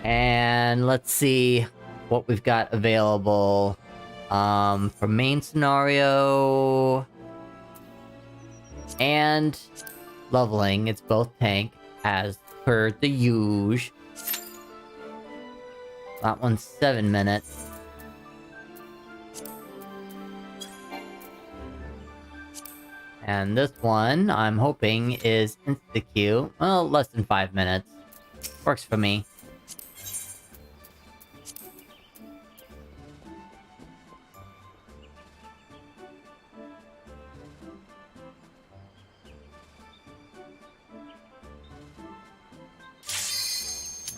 And let's see what we've got available. For main scenario and leveling, it's both tank as per the usual. That one's 7 minutes. And this one, I'm hoping, is insta-queue. Well, less than 5 minutes. Works for me.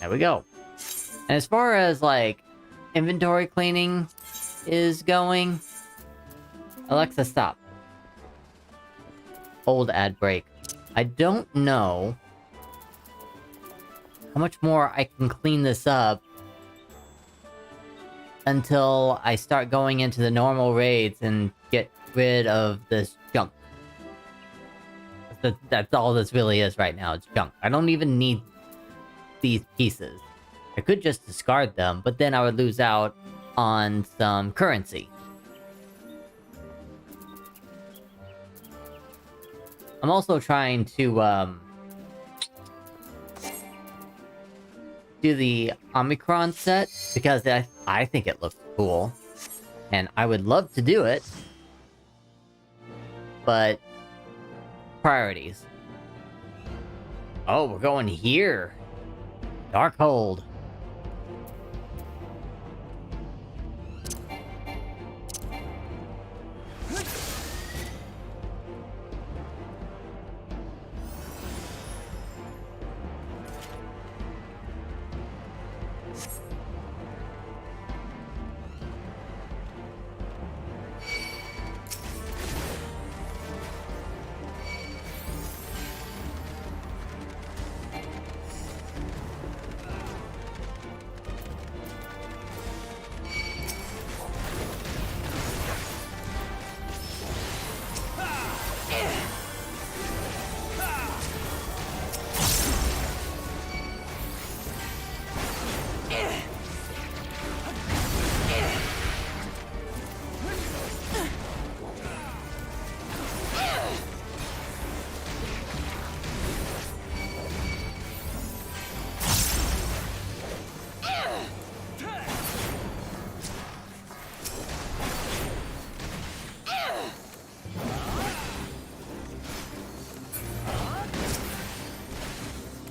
There we go. And as far as, like, inventory cleaning is going... Alexa, stop. Old ad break. I don't know how much more I can clean this up until I start going into the normal raids and get rid of this junk. That's all this really is right now, it's junk. I don't even need these pieces. I could just discard them, but then I would lose out on some currency. I'm also trying to, do the Omicron set, because I think it looks cool. And I would love to do it. But... priorities. Oh, we're going here. Darkhold.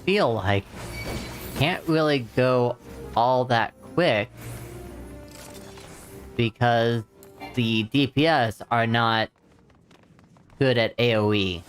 Feel like can't really go all that quick because the DPS are not good at AoE.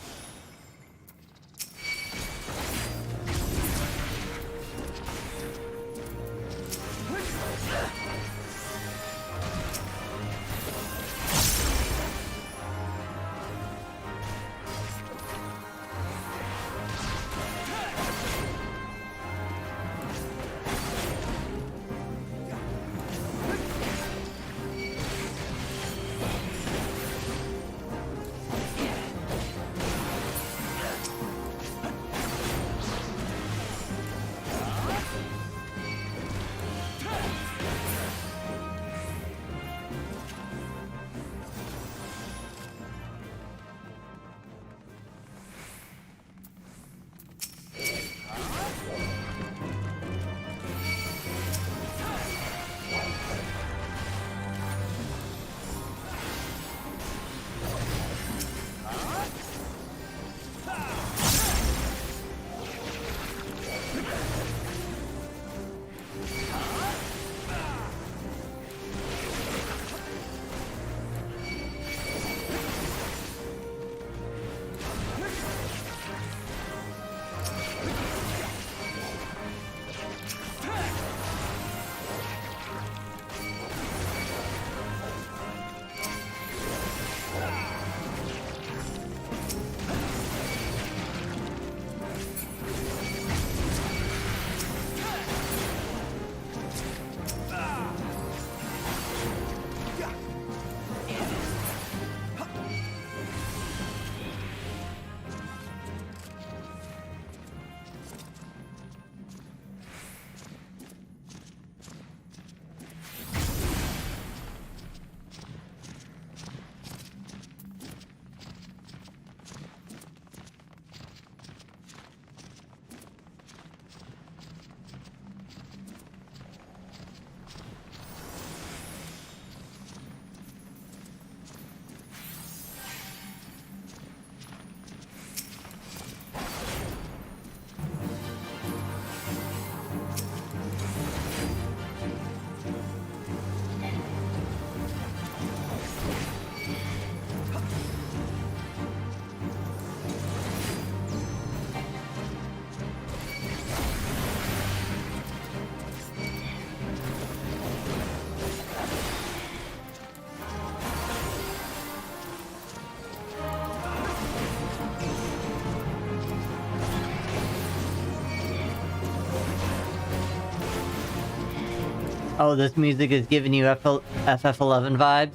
Oh, this music is giving you FF11 vibes?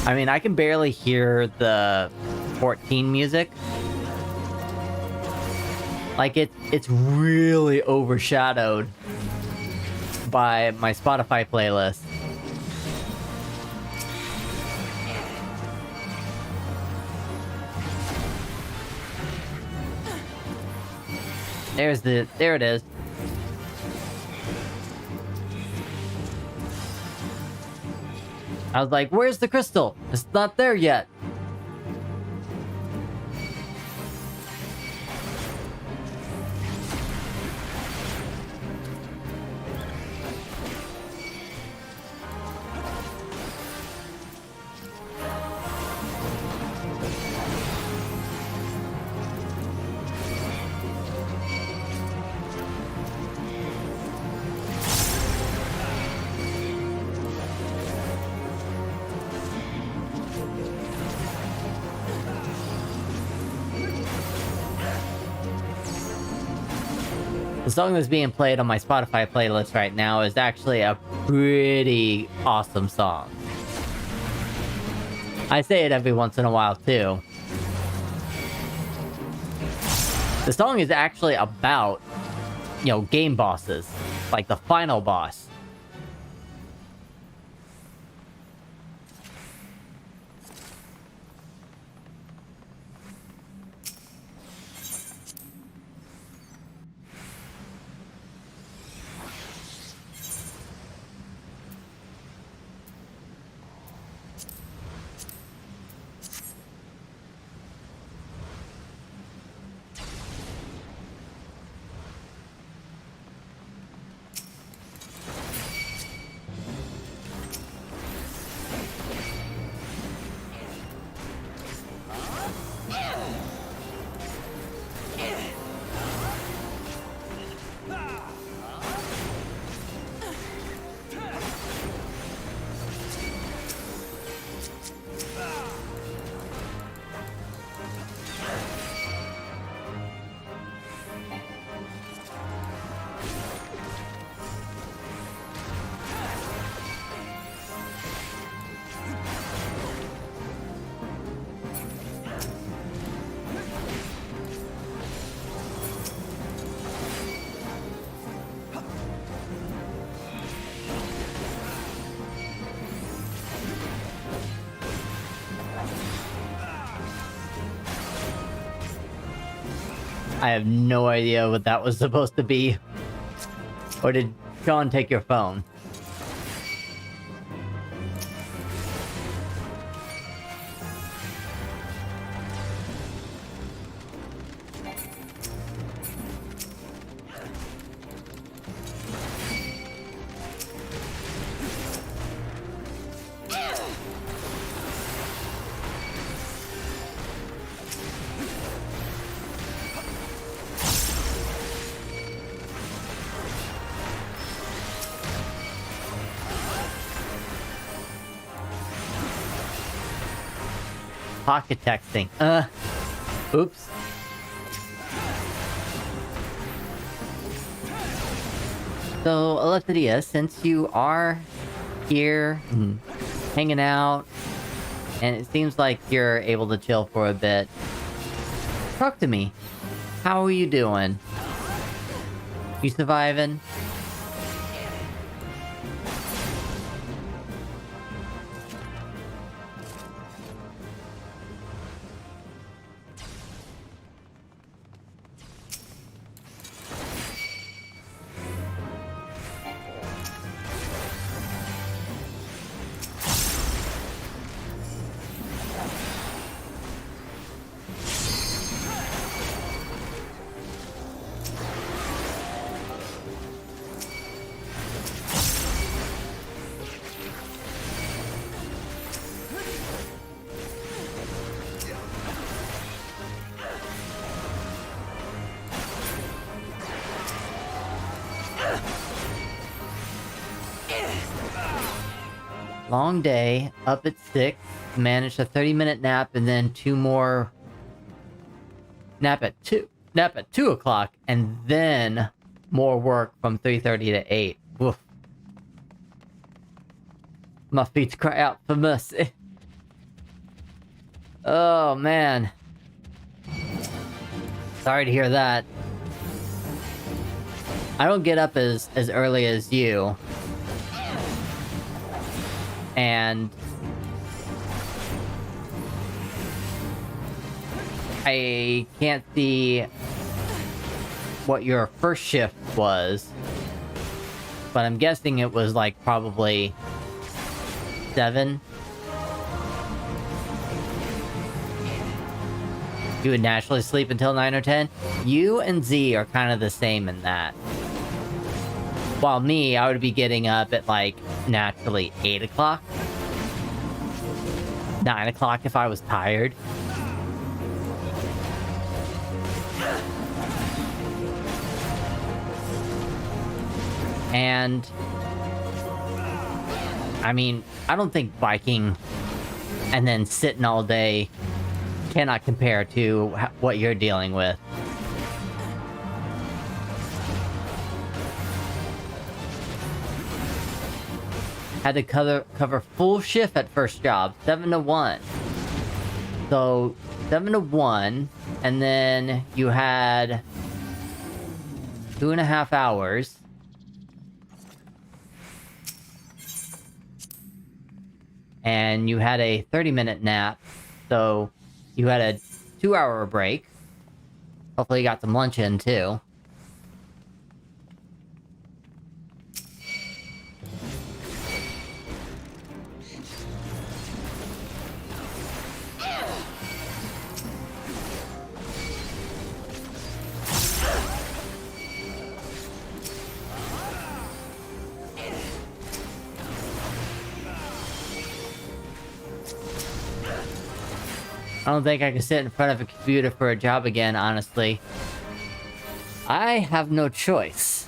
I mean, I can barely hear the 14 music. Like, it's really overshadowed by my Spotify playlist. There it is. I was like, where's the crystal? It's not there yet. The song that's being played on my Spotify playlist right now is actually a pretty awesome song. I say it every once in a while too. The song is actually about, you know, game bosses, like the final boss. I have no idea what that was supposed to be. Or did Sean take your phone? Pocket texting. Oops. So, Aletheia, since you are here, hanging out, and it seems like you're able to chill for a bit, talk to me. How are you doing? You surviving? Long day, up at 6, managed a 30-minute nap, and then 2 more... Nap at 2 o'clock, and then more work from 3:30 to 8. Woof. My feet cry out for mercy. Oh, man. Sorry to hear that. I don't get up as early as you. And I can't see what your first shift was, but I'm guessing it was like probably 7. You would naturally sleep until 9 or 10. You and Z are kind of the same in that. While me, I would be getting up at like naturally 8 o'clock. 9 o'clock if I was tired. And I mean, I don't think biking and then sitting all day cannot compare to what you're dealing with. Had to cover full shift at first job, 7 to 1. So 7 to 1, and then you had 2.5 hours. And you had a 30-minute nap, so you had a 2-hour break. Hopefully you got some lunch in, too. I don't think I can sit in front of a computer for a job again, honestly. I have no choice.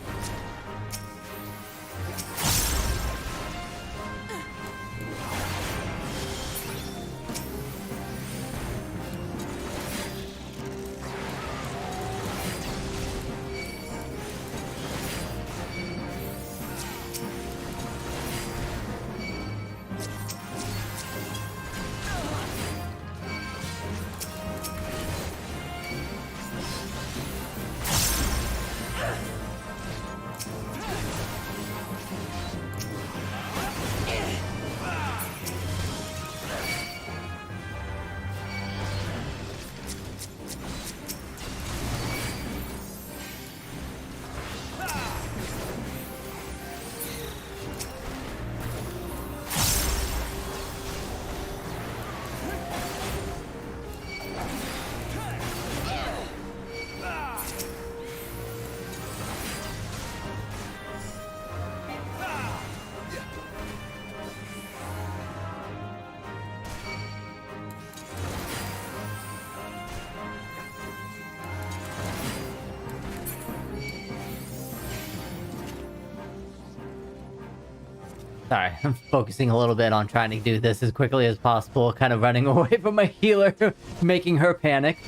Sorry, I'm focusing a little bit on trying to do this as quickly as possible, kind of running away from my healer, making her panic.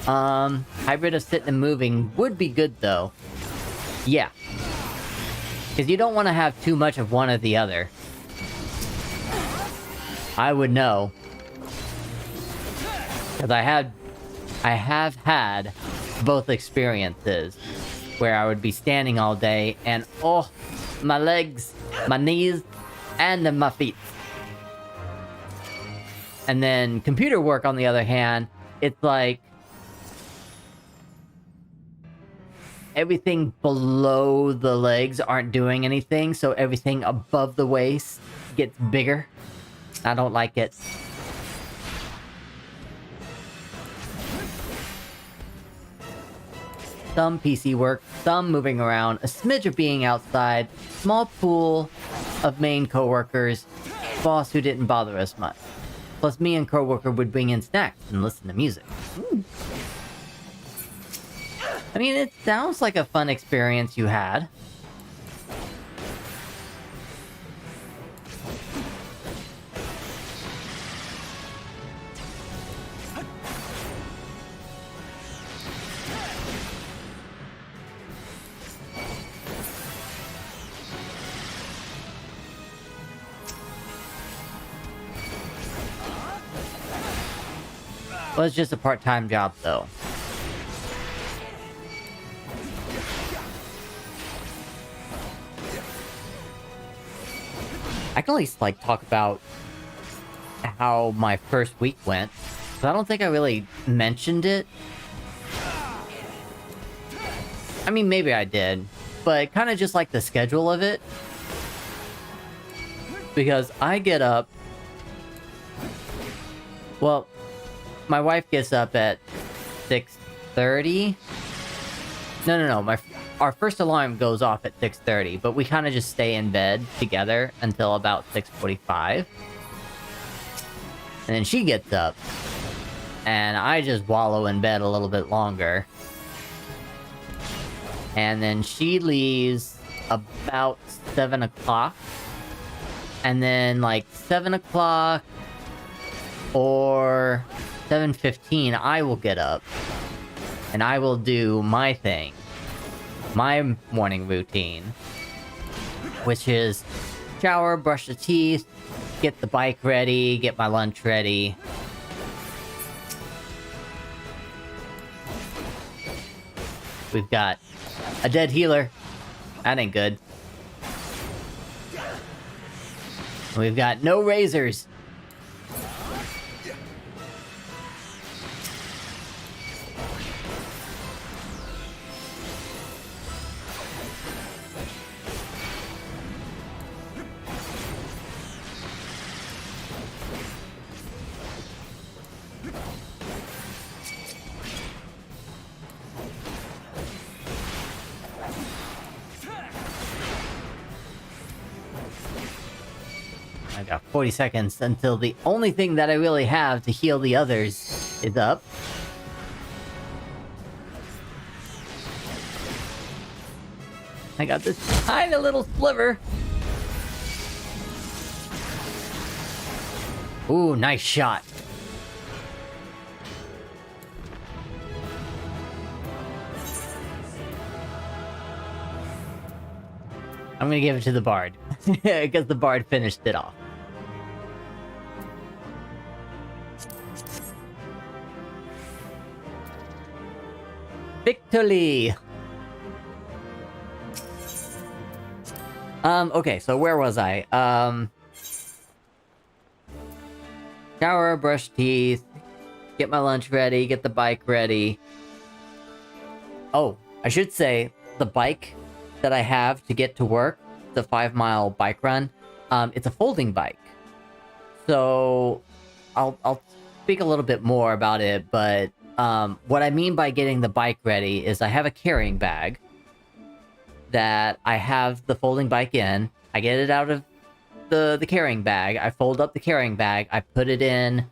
Hybrid of sitting and moving would be good, though. Yeah. Because you don't want to have too much of one or the other. I would know. Because I have had both experiences where I would be standing all day and, oh, my legs, my knees, and then my feet. And then computer work, on the other hand, it's like everything below the legs aren't doing anything, so everything above the waist gets bigger. I don't like it. Some PC work, some moving around, a smidge of being outside, small pool of main coworkers, boss who didn't bother us much. Plus me and coworker would bring in snacks and listen to music. Ooh. I mean, it sounds like a fun experience you had. Well, it's just a part-time job, though. I can at least, like, talk about how my first week went. Because I don't think I really mentioned it. I mean, maybe I did. But kind of just like the schedule of it. Because I get up... Well, my wife gets up at 6:30. No. Our first alarm goes off at 6:30, but we kind of just stay in bed together until about 6:45. And then she gets up, and I just wallow in bed a little bit longer. And then she leaves about 7 o'clock. And then, like, 7 o'clock or 7:15, I will get up. And I will do my thing. My morning routine, which is shower, brush the teeth, get the bike ready, get my lunch ready. We've got a dead healer. That ain't good. We've got no razors. I got 40 seconds until the only thing that I really have to heal the others is up. I got this tiny little sliver. Ooh, nice shot. I'm gonna give it to the Bard. Because the Bard finished it off. Victory! Okay, so where was I? Shower, brush teeth, get my lunch ready, get the bike ready. Oh, I should say, the bike that I have to get to work, the 5-mile bike run, it's a folding bike. So, I'll speak a little bit more about it, but what I mean by getting the bike ready is I have a carrying bag. that I have the folding bike in. I get it out of the carrying bag. I fold up the carrying bag. I put it in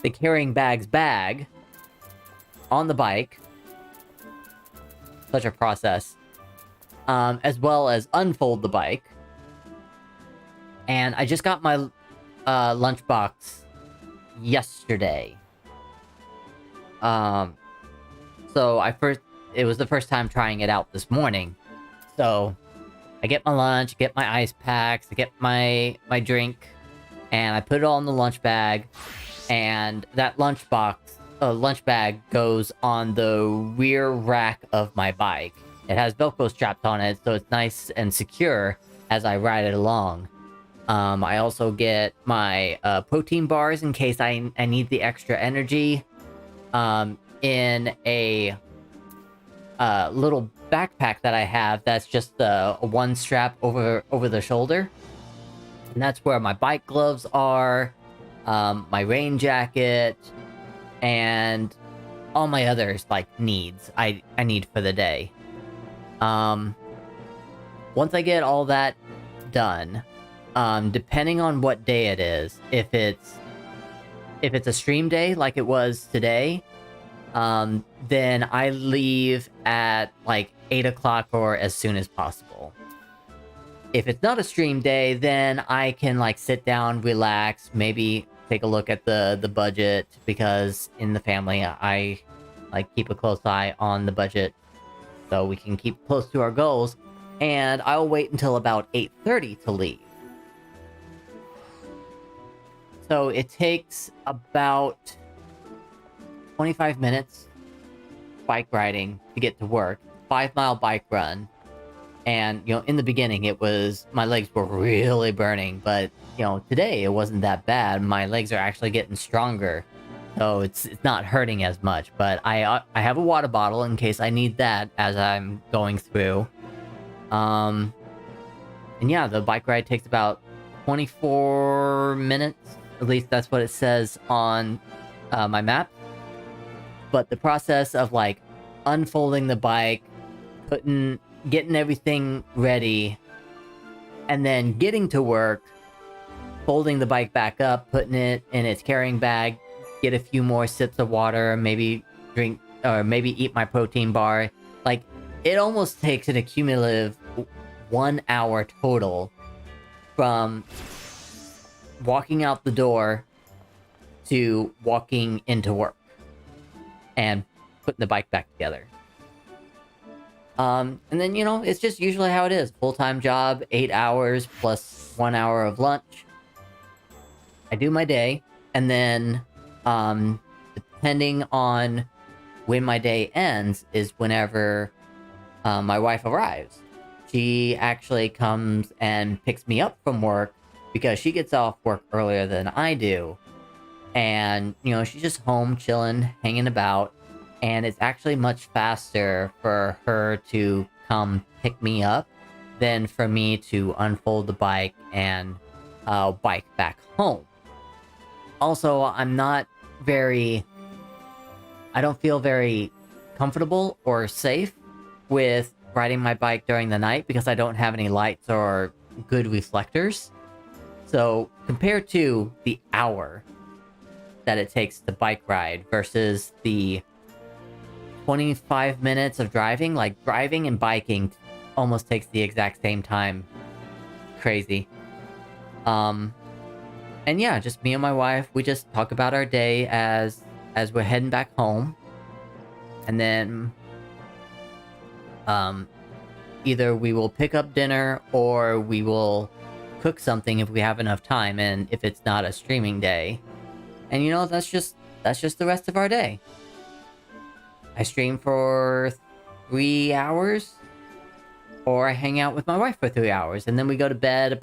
the carrying bag's bag on the bike. Such a process. As well as unfold the bike. And I just got my lunchbox yesterday. So it was the first time trying it out this morning. So I get my lunch, get my ice packs, I get my drink, and I put it all in the lunch bag. And that lunch bag goes on the rear rack of my bike. It has Velcro strapped on it, so it's nice and secure as I ride it along. I also get my protein bars in case I need the extra energy. In a little backpack that I have that's just a one strap over the shoulder. And that's where my bike gloves are, my rain jacket, and all my other needs I need for the day. Once I get all that done, depending on what day it is, if it's a stream day like it was today, then I leave at 8 o'clock or as soon as possible. If it's not a stream day, then I can sit down, relax, maybe take a look at the budget, because in the family I keep a close eye on the budget so we can keep close to our goals, and I'll wait until about 8:30 to leave. So it takes about 25 minutes bike riding to get to work. 5-mile bike run. And, in the beginning my legs were really burning, but, today it wasn't that bad. My legs are actually getting stronger. So it's not hurting as much, but I have a water bottle in case I need that as I'm going through. And yeah, the bike ride takes about 24 minutes. At least that's what it says on my map. But the process of unfolding the bike, getting everything ready, and then getting to work, folding the bike back up, putting it in its carrying bag, get a few more sips of water, maybe drink or maybe eat my protein bar. It almost takes an accumulative 1 hour total from walking out the door to walking into work and putting the bike back together. And then, it's just usually how it is. Full-time job, 8 hours plus 1 hour of lunch. I do my day, and then, depending on when my day ends is whenever my wife arrives. She actually comes and picks me up from work because she gets off work earlier than I do. And, she's just home chilling, hanging about. And it's actually much faster for her to come pick me up than for me to unfold the bike and bike back home. Also, I don't feel very comfortable or safe with riding my bike during the night because I don't have any lights or good reflectors. So, compared to the hour that it takes to bike ride versus the 25 minutes of driving, driving and biking almost takes the exact same time. Crazy. And yeah, just me and my wife, we just talk about our day as we're heading back home. And then either we will pick up dinner or we will cook something if we have enough time and if it's not a streaming day. And that's just the rest of our day. I stream for 3 hours, or I hang out with my wife for 3 hours, and then we go to bed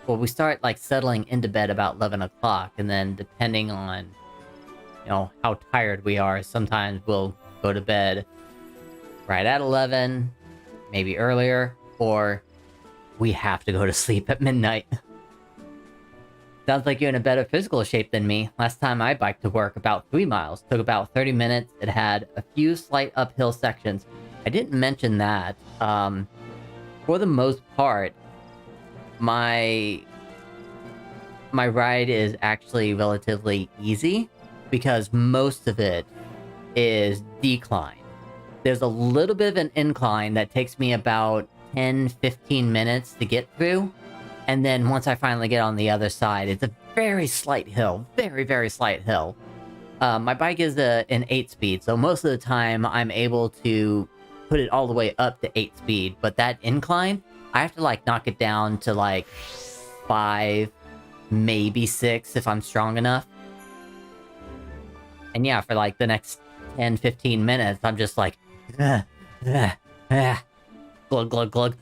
we start settling into bed about 11 o'clock, and then depending on, how tired we are, sometimes we'll go to bed right at 11, maybe earlier, or we have to go to sleep at midnight. Sounds like you're in a better physical shape than me. Last time I biked to work about 3 miles. Took about 30 minutes. It had a few slight uphill sections. I didn't mention that. for the most part, my ride is actually relatively easy because most of it is decline. There's a little bit of an incline that takes me about 10-15 minutes to get through, and then once I finally get on the other side, it's a very slight hill, very slight hill. My bike is an 8-speed, so most of the time I'm able to put it all the way up to 8-speed, but that incline, I have to like knock it down to like 5, maybe 6 if I'm strong enough. And yeah, for like the next 10-15 minutes, I'm just like, glug glug glug,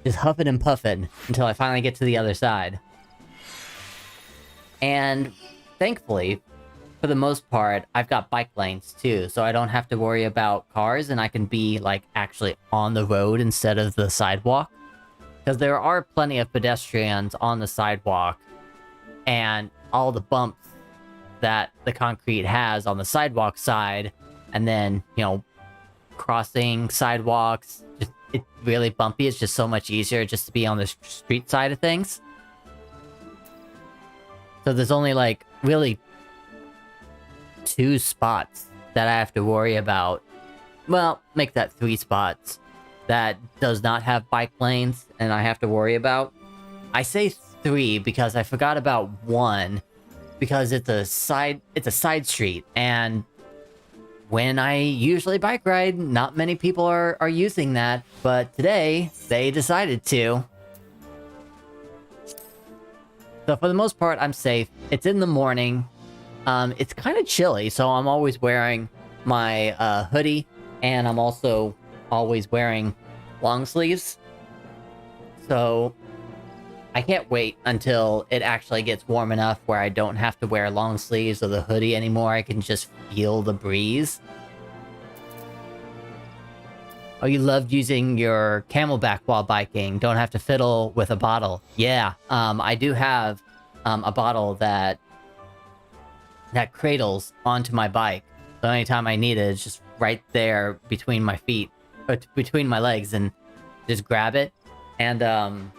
just huffing and puffing until I finally get to the other side. And thankfully, for the most part, I've got bike lanes too, so I don't have to worry about cars, and I can be like actually on the road instead of the sidewalk. Because there are plenty of pedestrians on the sidewalk, and all the bumps that the concrete has on the sidewalk side, and then, you know, crossing sidewalks, it's really bumpy. It's just so much easier just to be on the street side of things. So there's only like really 2 spots that I have to worry about. Well, make that 3 spots that does not have bike lanes and I have to worry about. I say 3 because I forgot about 1 because it's a side street, and when I usually bike ride, not many people are using that, but today they decided to. So for the most part, I'm safe. It's in the morning. It's kind of chilly, so I'm always wearing my hoodie, and I'm also always wearing long sleeves. So I can't wait until it actually gets warm enough where I don't have to wear long sleeves or the hoodie anymore. I can just feel the breeze. Oh, you loved using your camelback while biking. Don't have to fiddle with a bottle. Yeah, I do have a bottle that cradles onto my bike. So anytime I need it, it's just right there between my feet, or between my legs, and just grab it. And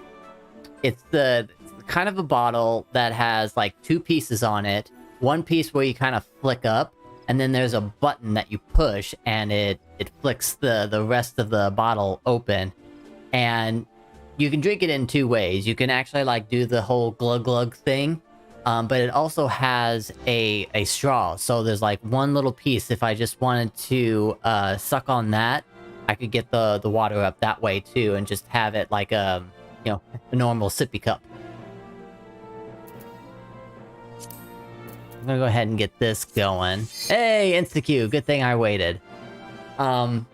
it's the kind of a bottle that has like 2 pieces on it. One piece where you kind of flick up, and then there's a button that you push, and it flicks the rest of the bottle open. And you can drink it in 2 ways. You can actually like do the whole glug glug thing, but it also has a straw. So there's like one little piece. If I just wanted to suck on that, I could get the water up that way too, and just have it like a normal sippy cup. I'm gonna go ahead and get this going. Hey, insta-Q, good thing I waited. But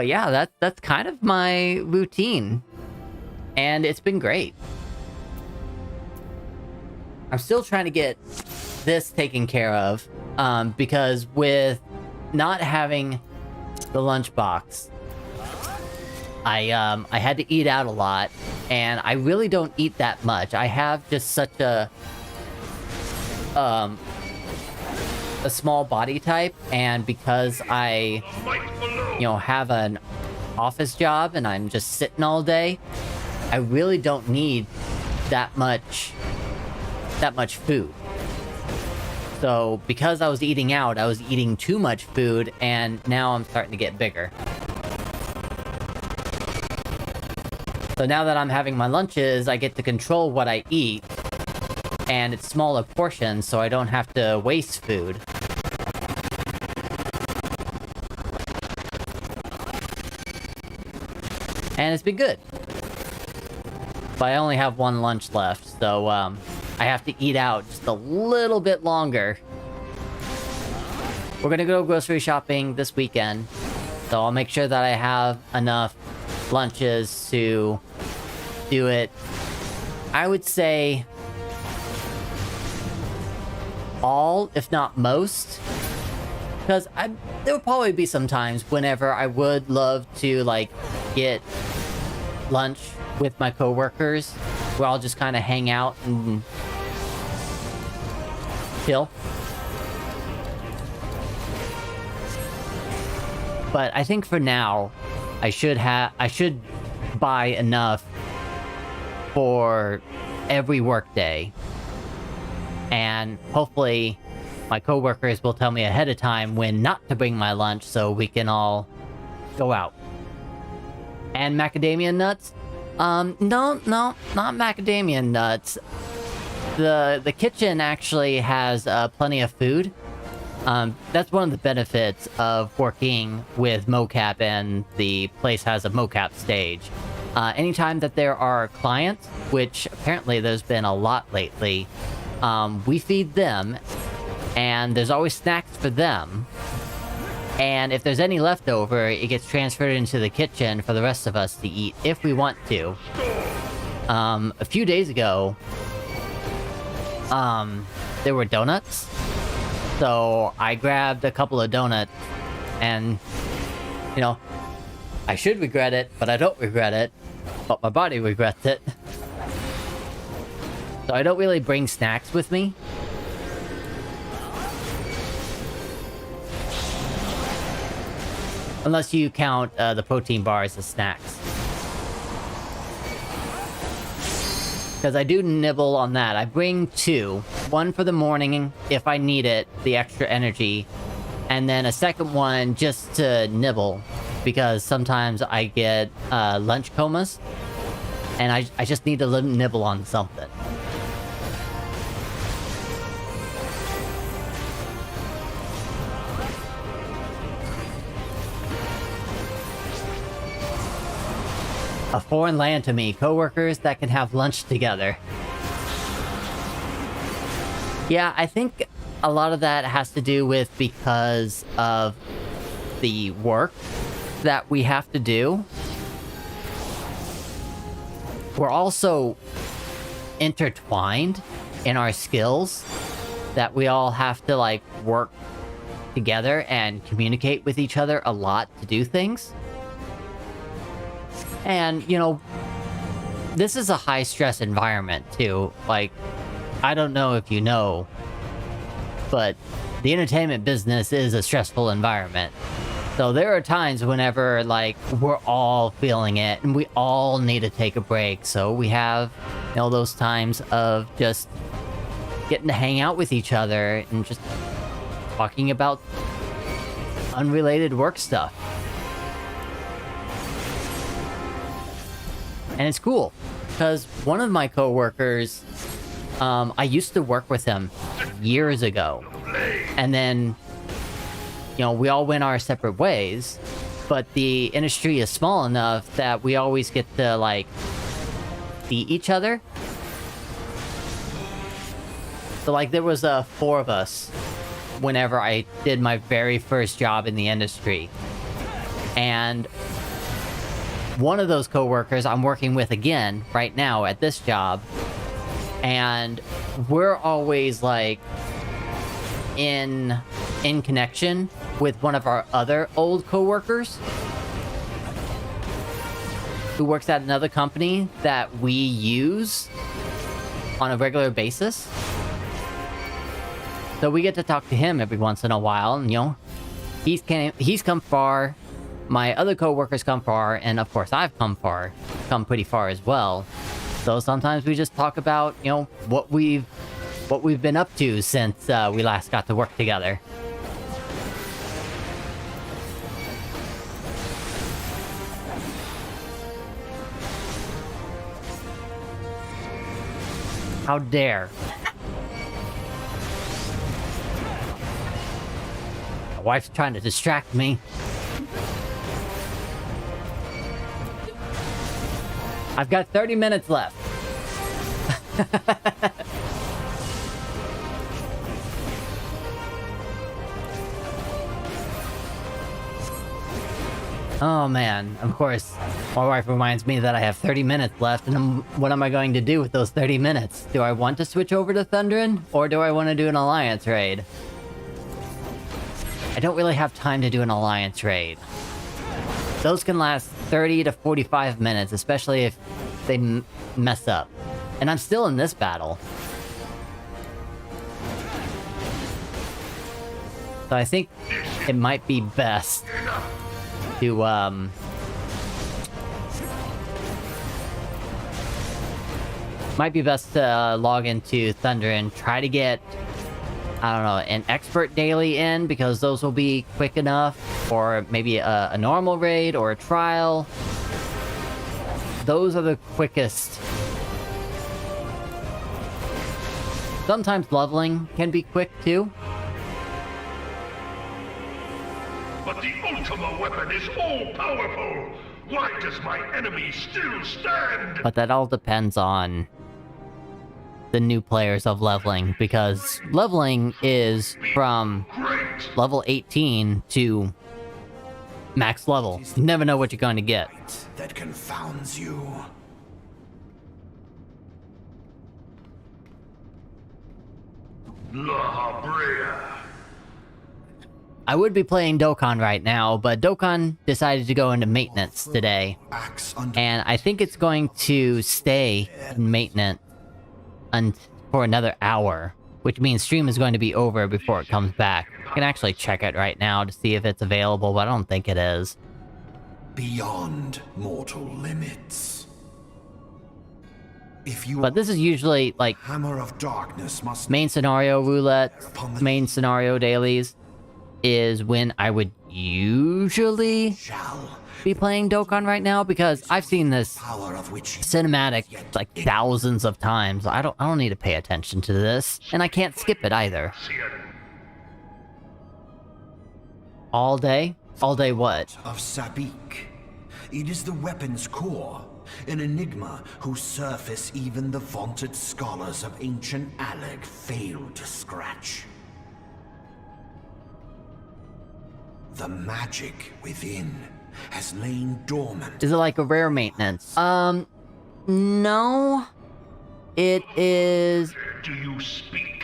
yeah, that's kind of my routine, and it's been great. I'm still trying to get this taken care of, because with not having the lunchbox, I had to eat out a lot, and I really don't eat that much. I have just such a small body type, and because I have an office job and I'm just sitting all day, I really don't need that much food. So because I was eating out, I was eating too much food, and now I'm starting to get bigger. So now that I'm having my lunches, I get to control what I eat, and it's smaller portions, so I don't have to waste food. And it's been good. But I only have 1 lunch left, so I have to eat out just a little bit longer. We're gonna go grocery shopping this weekend, so I'll make sure that I have enough lunches to do it. I would say all, if not most, because there will probably be some times whenever I would love to like get lunch with my coworkers, where I'll just kind of hang out and chill. But I think for now, I should buy enough for every workday. And hopefully my coworkers will tell me ahead of time when not to bring my lunch so we can all go out. And macadamia nuts? No, not macadamia nuts. The kitchen actually has plenty of food. That's one of the benefits of working with mocap, and the place has a mocap stage. Anytime that there are clients, which apparently there's been a lot lately, we feed them, and there's always snacks for them. And if there's any leftover, it gets transferred into the kitchen for the rest of us to eat if we want to. A few days ago, there were donuts. So I grabbed a couple of donuts, and, you know, I should regret it, but I don't regret it. But my body regrets it. So I don't really bring snacks with me. Unless you count the protein bars as snacks. Because I do nibble on that. I bring 2. One for the morning if I need it, the extra energy. And then a second one just to nibble. Because sometimes I get lunch comas. And I just need to nibble on something. A foreign land to me, coworkers that can have lunch together. Yeah, I think a lot of that has to do with because of the work that we have to do. We're also intertwined in our skills that we all have to, like, work together and communicate with each other a lot to do things. And, you know, this is a high-stress environment, too. Like, I don't know if you know, but the entertainment business is a stressful environment. So there are times whenever, like, we're all feeling it, and we all need to take a break. So we have, you know, those times of just getting to hang out with each other and just talking about unrelated work stuff. And it's cool, because one of my coworkers, I used to work with him years ago. And then, you know, we all went our separate ways, but the industry is small enough that we always get to, like, see each other. So, like, there was 4 of us whenever I did my very first job in the industry. And one of those coworkers I'm working with again right now at this job, and we're always, like, in connection with one of our other old coworkers who works at another company that we use on a regular basis. So we get to talk to him every once in a while, and, you know, he's come far. My other coworkers come far, and of course I've come pretty far as well. So sometimes we just talk about, you know, what we've been up to since we last got to work together. How dare. My wife's trying to distract me. I've got 30 minutes left. Oh man, of course, my wife reminds me that I have 30 minutes left, and what am I going to do with those 30 minutes? Do I want to switch over to Thundrin, or do I want to do an alliance raid? I don't really have time to do an alliance raid. Those can last 30 to 45 minutes, especially if they mess up. And I'm still in this battle. So I think it might be best to Might be best to log into Thunder and try to get, I don't know, an expert daily in, because those will be quick enough, or maybe a normal raid or a trial. Those are the quickest. Sometimes leveling can be quick too. But the Ultima weapon is all-powerful! Why does my enemy still stand? But that all depends on the new players of leveling, because leveling is from Great! level 18 to max level. You never know what you're going to get. That confounds you. La Habrea! I would be playing Dokkan right now, but Dokkan decided to go into maintenance today. Axe under And I think it's going to stay in maintenance for another hour, which means stream is going to be over before it comes back. I can actually check it right now to see if it's available, but I don't think it is. beyond mortal limits. If you But this is usually, like, hammer of darkness must main scenario roulette, main scenario dailies, is when I would usually shall be playing Dokkan right now, because I've seen this power of which cinematic like thousands of times. I don't need to pay attention to this, and I can't skip it either. All day? All day what? of Sabik. It is the weapon's core, an enigma whose surface even the vaunted scholars of ancient Aleg failed to scratch. The magic within has lain dormant. Is it like a rare maintenance? No. It is... Do you speak?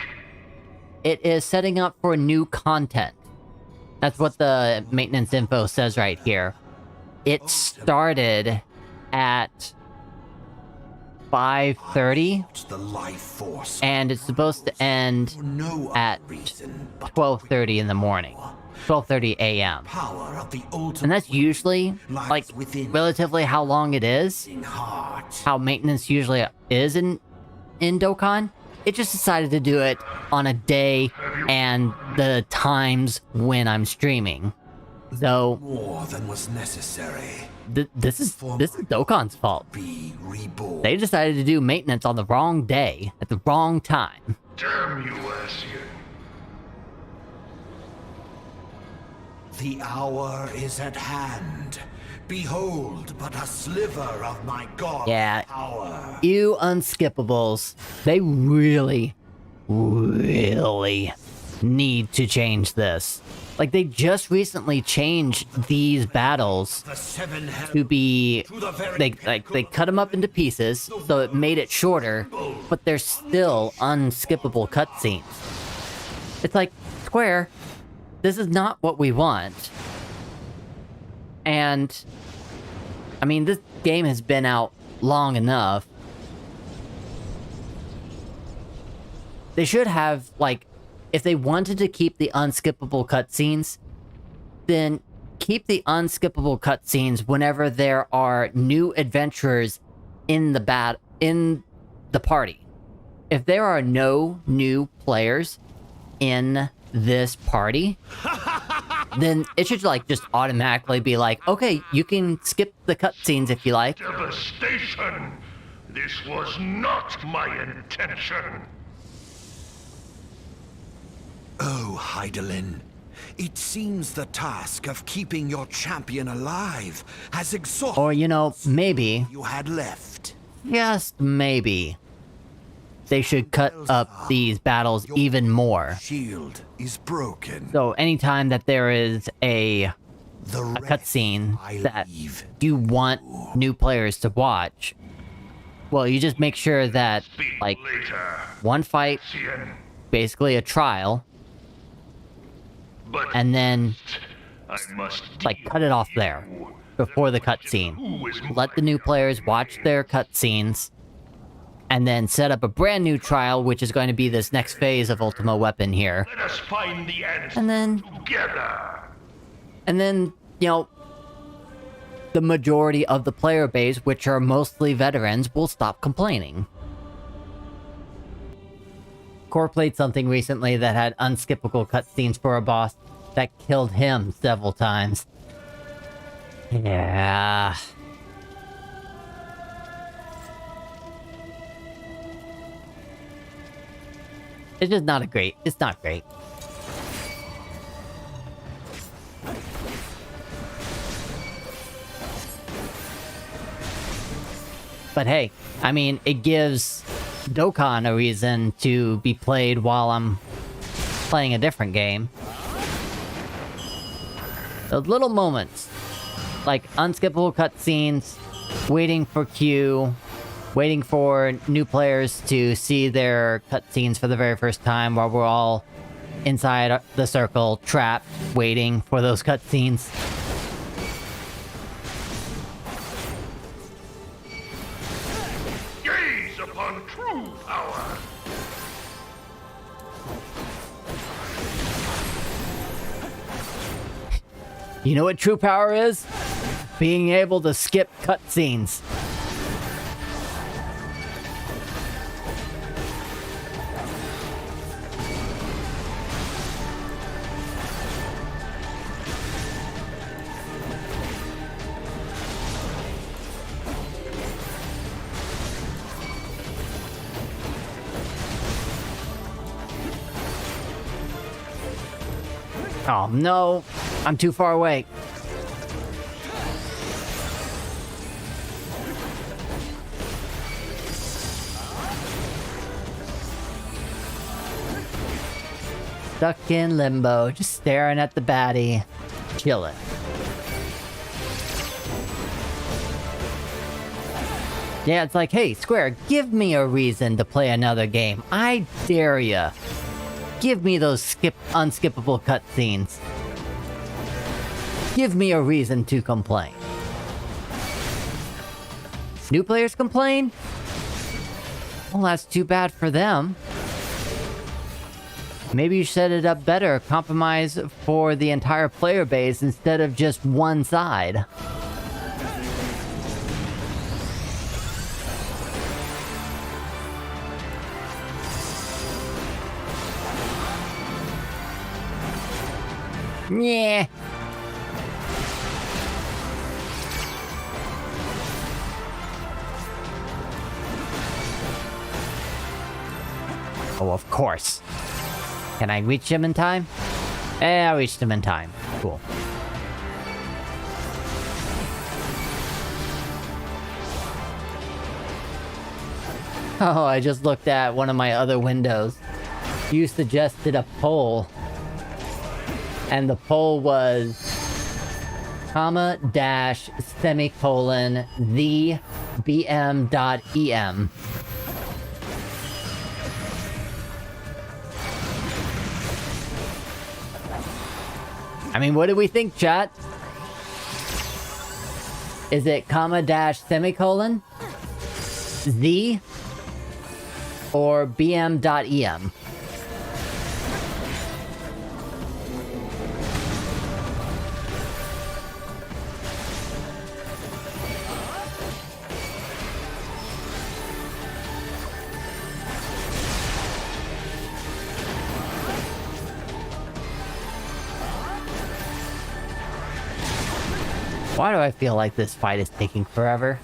It is setting up for new content. That's what the maintenance info says right here. It started at 5:30, The life force and it's supposed to end for no at other reason but 12:30 in the morning. 12:30 a.m. power of the And ultimate that's usually, like, relatively how long it is. heart. How maintenance usually is in Dokkan. It just decided to do it on a day and the times when I'm streaming. So More than was necessary. this is Dokkan's fault. Be reborn. They decided to do maintenance on the wrong day at the wrong time. Damn you, Ascian. The hour is at hand. Behold, but a sliver of my god Yeah. power. You unskippables, they really, really need to change this. Like, they just recently changed these battles The seven to be... to the very They cut them up into pieces, so it made it shorter, but they're still unskippable cutscenes. It's like, Square, this is not what we want. And, I mean, this game has been out long enough. They should have, like, if they wanted to keep the unskippable cutscenes, then keep the unskippable cutscenes whenever there are new adventurers in the party. If there are no new players in this party, then it should, like, just automatically be like, okay, you can skip the cutscenes if you like. Devastation! This was not my intention! Oh, Heidelin. It seems the task of keeping your champion alive has exhausted Or, you know, maybe, you had left. just maybe, they should cut up these battles even more. Shield is broken. So anytime that there is a The cutscene I that leave. you want new players to watch, well, you just make sure that, Speak like, later, one fight, Ascian. basically a trial, But and then, I must like, deal cut it off with there you. before the cutscene. Who is Let the my new players watch their cutscenes, and then set up a brand new trial, which is going to be this next phase of Ultima Weapon here. Let us find the answer And then, together. you know, the majority of the player base, which are mostly veterans, will stop complaining. core played something recently that had unskippable cutscenes for a boss that killed him several times. Yeah. It's just not it's not great. But hey, I mean, it gives Dokkan a reason to be played while I'm playing a different game. Those little moments, like unskippable cutscenes, waiting for Q, waiting for new players to see their cutscenes for the very first time while we're all inside the circle, trapped, waiting for those cutscenes. Gaze upon true power. You know what true power is? Being able to skip cutscenes. Oh no, I'm too far away. Stuck in limbo, just staring at the baddie, chilling. Yeah, it's like, hey, Square, give me a reason to play another game. I dare ya. Give me those unskippable cutscenes. Give me a reason to complain. New players complain? Well, that's too bad for them. Maybe you set it up better, compromise for the entire player base instead of just one side. Yeah. Oh, of course. Can I reach him in time? I reached him in time. Cool. Oh, I just looked at one of my other windows. You suggested a poll. And the poll was comma dash semicolon the bm.em. I mean, what do we think, chat? Is it comma dash semicolon the or bm.em? Why do I feel like this fight is taking forever?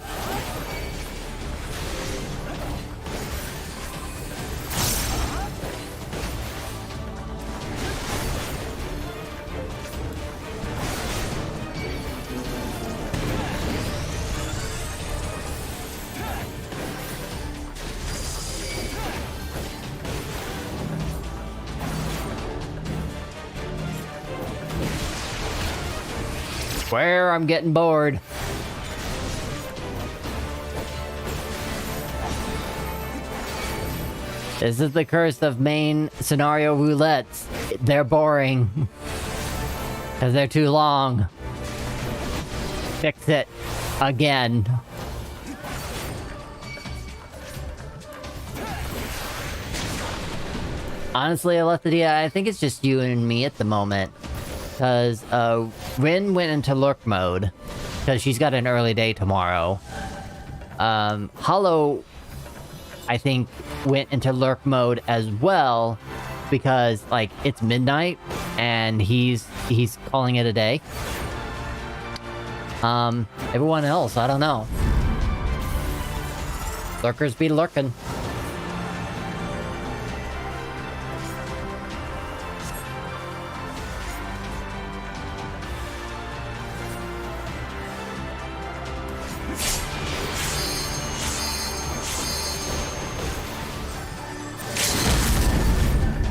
Where I'm getting bored. This is the curse of main scenario roulettes. They're boring. Because they're too long. Fix it. Again. Honestly, Alethea, I think it's just you and me at the moment. Because Rin went into lurk mode. Because she's got an early day tomorrow. Hollow I think, went into lurk mode as well, because, like, it's midnight, and he's calling it a day. Everyone else, I don't know. Lurkers be lurking.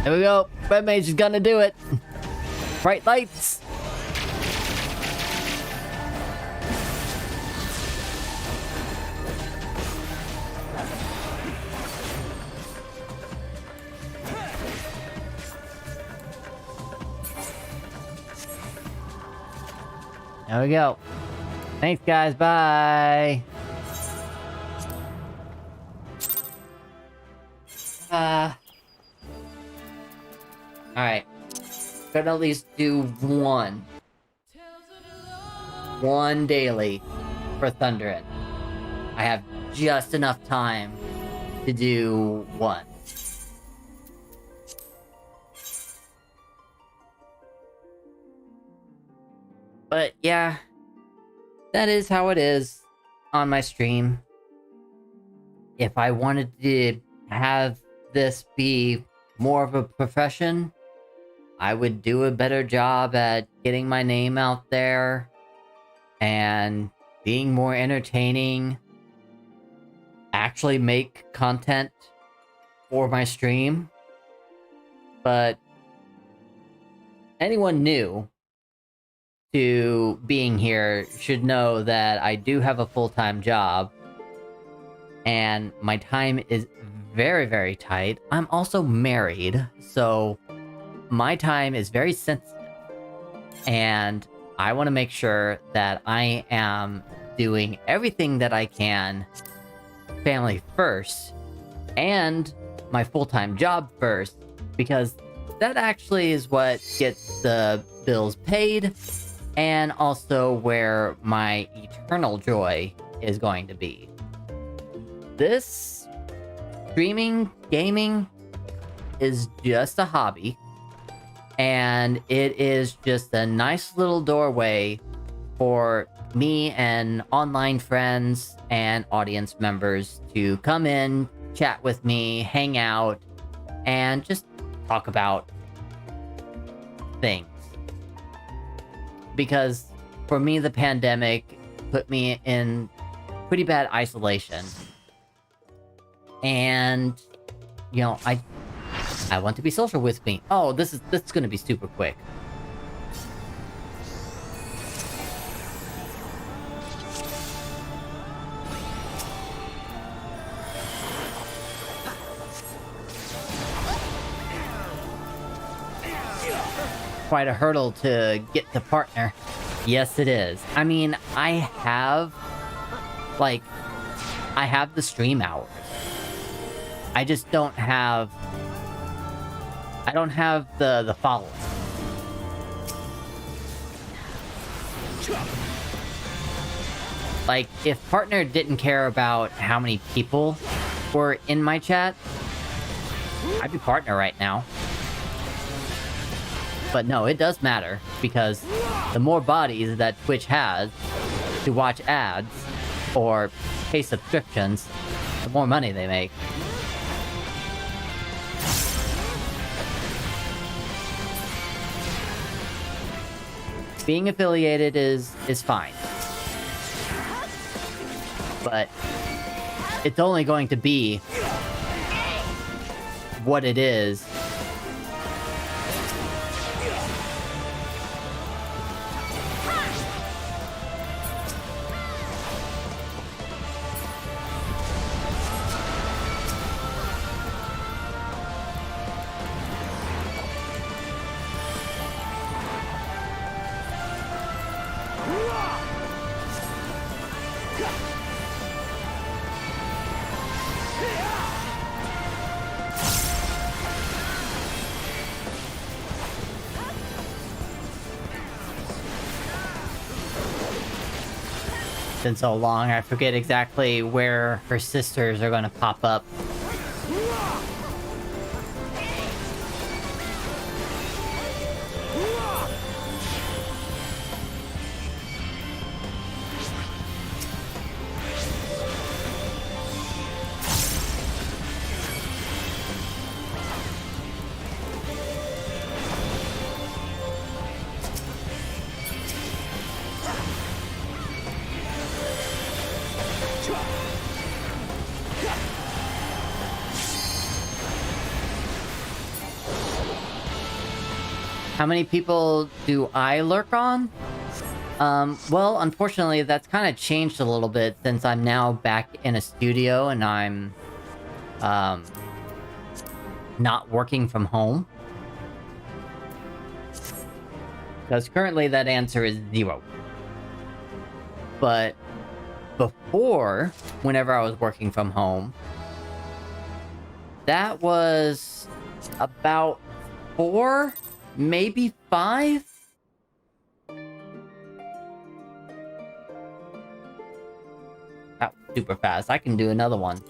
There we go. Red Mage is gonna do it. Bright lights. There we go. Thanks, guys. Bye. Alright. Gotta at least do one daily for Thunderin. I have just enough time to do one. But yeah, that is how it is on my stream. If I wanted to have this be more of a profession, I would do a better job at getting my name out there and being more entertaining, actually make content for my stream. But anyone new to being here should know that I do have a full-time job, and my time is very, very tight. I'm also married, so my time is very sensitive, and I want to make sure that I am doing everything that I can family first and my full-time job first, because that actually is what gets the bills paid and also where my eternal joy is going to be. This streaming, gaming is just a hobby, and it is just a nice little doorway for me and online friends and audience members to come in, chat with me, hang out, and just talk about things. Because for me, the pandemic put me in pretty bad isolation. And, you know, I want to be social with me. Oh, this is gonna be super quick. Quite a hurdle to get to partner. Yes, it is. I mean, I have the stream hours. I just don't have... I don't have the following. Like, if partner didn't care about how many people were in my chat, I'd be partner right now. But no, it does matter, because the more bodies that Twitch has to watch ads or pay subscriptions, the more money they make. Being affiliated is fine. But it's only going to be what it is. Been so long, I forget exactly where her sisters are gonna pop up. How many people do I lurk on? Well, unfortunately, that's kind of changed a little bit since I'm now back in a studio and I'm, not working from home. Because currently that answer is 0. But before, whenever I was working from home, that was about 4, maybe 5? That was super fast. I can do another one.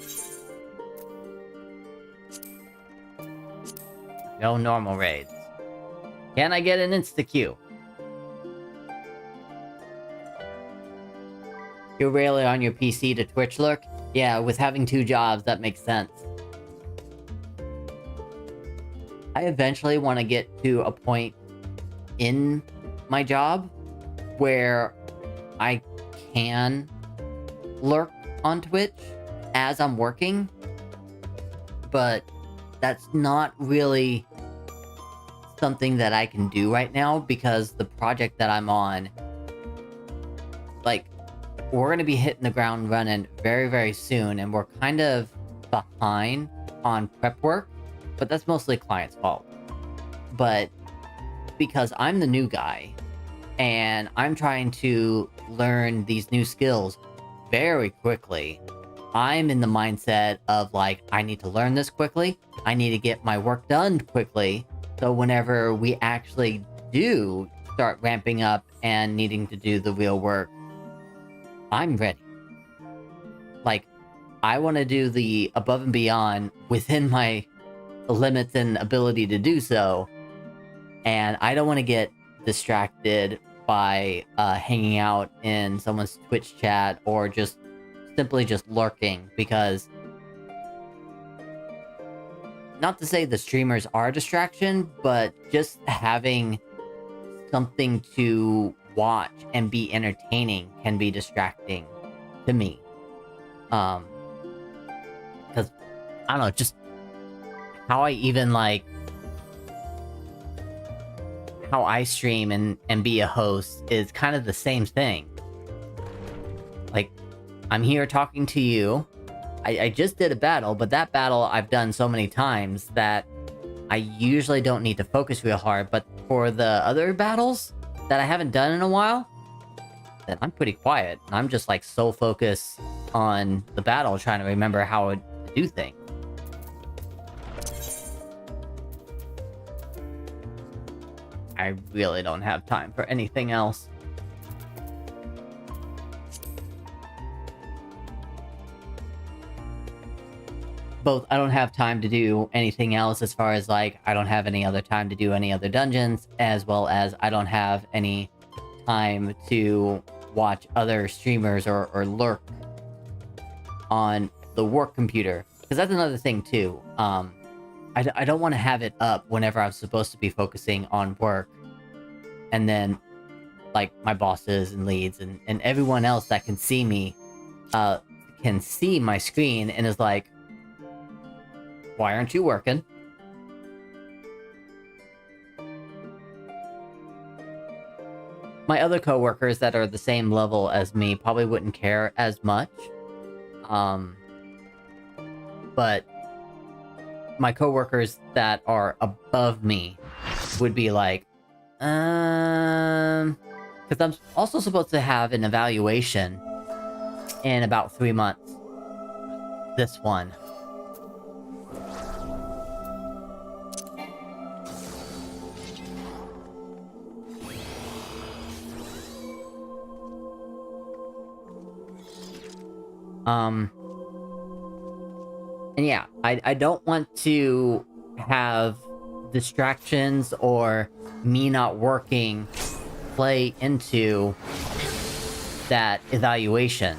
No normal raids. Can I get an insta-queue? You're rarely on your PC to Twitch lurk? Yeah, with having 2 jobs, that makes sense. I eventually want to get to a point in my job where I can lurk on Twitch as I'm working, but that's not really something that I can do right now because the project that I'm on, like, we're gonna be hitting the ground running very, very soon, and we're kind of behind on prep work, but that's mostly client's fault. But because I'm the new guy, and I'm trying to learn these new skills very quickly, I'm in the mindset of, like, I need to learn this quickly, I need to get my work done quickly, so whenever we actually do start ramping up and needing to do the real work, I'm ready. Like, I want to do the above and beyond within my limits and ability to do so, and I don't want to get distracted by hanging out in someone's Twitch chat or just simply just lurking, because not to say the streamers are a distraction, but just having something to watch and be entertaining can be distracting to me. Because, I don't know, just how I even, like, how I stream and be a host is kind of the same thing. Like, I'm here talking to you. I just did a battle, but that battle I've done so many times that I usually don't need to focus real hard, but for the other battles that I haven't done in a while, then I'm pretty quiet. I'm just, like, so focused on the battle, trying to remember how to do things. I really don't have time for anything else. Both, I don't have time to do anything else as far as, like, I don't have any other time to do any other dungeons, as well as I don't have any time to watch other streamers or lurk on the work computer. Because that's another thing, too. I don't want to have it up whenever I'm supposed to be focusing on work. And then, like, my bosses and leads and everyone else that can see me, can see my screen and is like, why aren't you working? My other coworkers that are the same level as me probably wouldn't care as much. But my coworkers that are above me would be like, because I'm also supposed to have an evaluation in about 3 months. This one. And yeah, I don't want to have distractions or me not working play into that evaluation.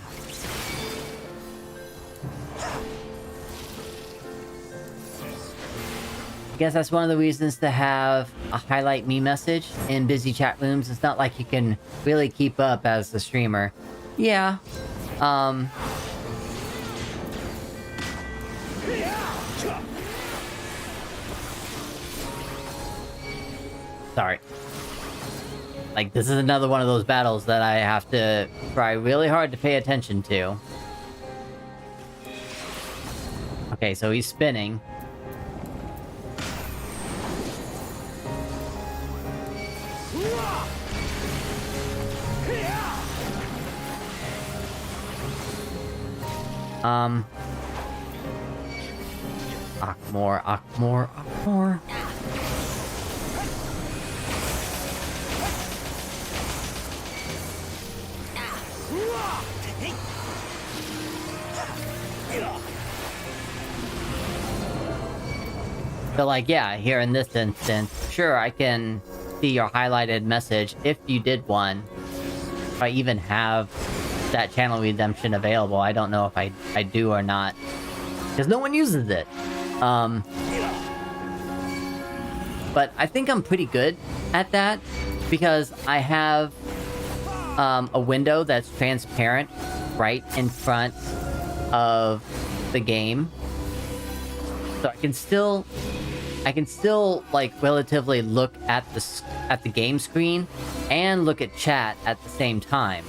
I guess that's one of the reasons to have a highlight me message in busy chat rooms. It's not like you can really keep up as the streamer. Yeah. Sorry. Like, this is another one of those battles that I have to try really hard to pay attention to. Okay, so he's spinning. Akmor. So, like, yeah, here in this instance, sure, I can see your highlighted message if you did one. If I even have that channel redemption available, I don't know if I do or not. Because no one uses it. But I think I'm pretty good at that, because I have a window that's transparent right in front of the game. So I can still like relatively look at the game screen and look at chat at the same time.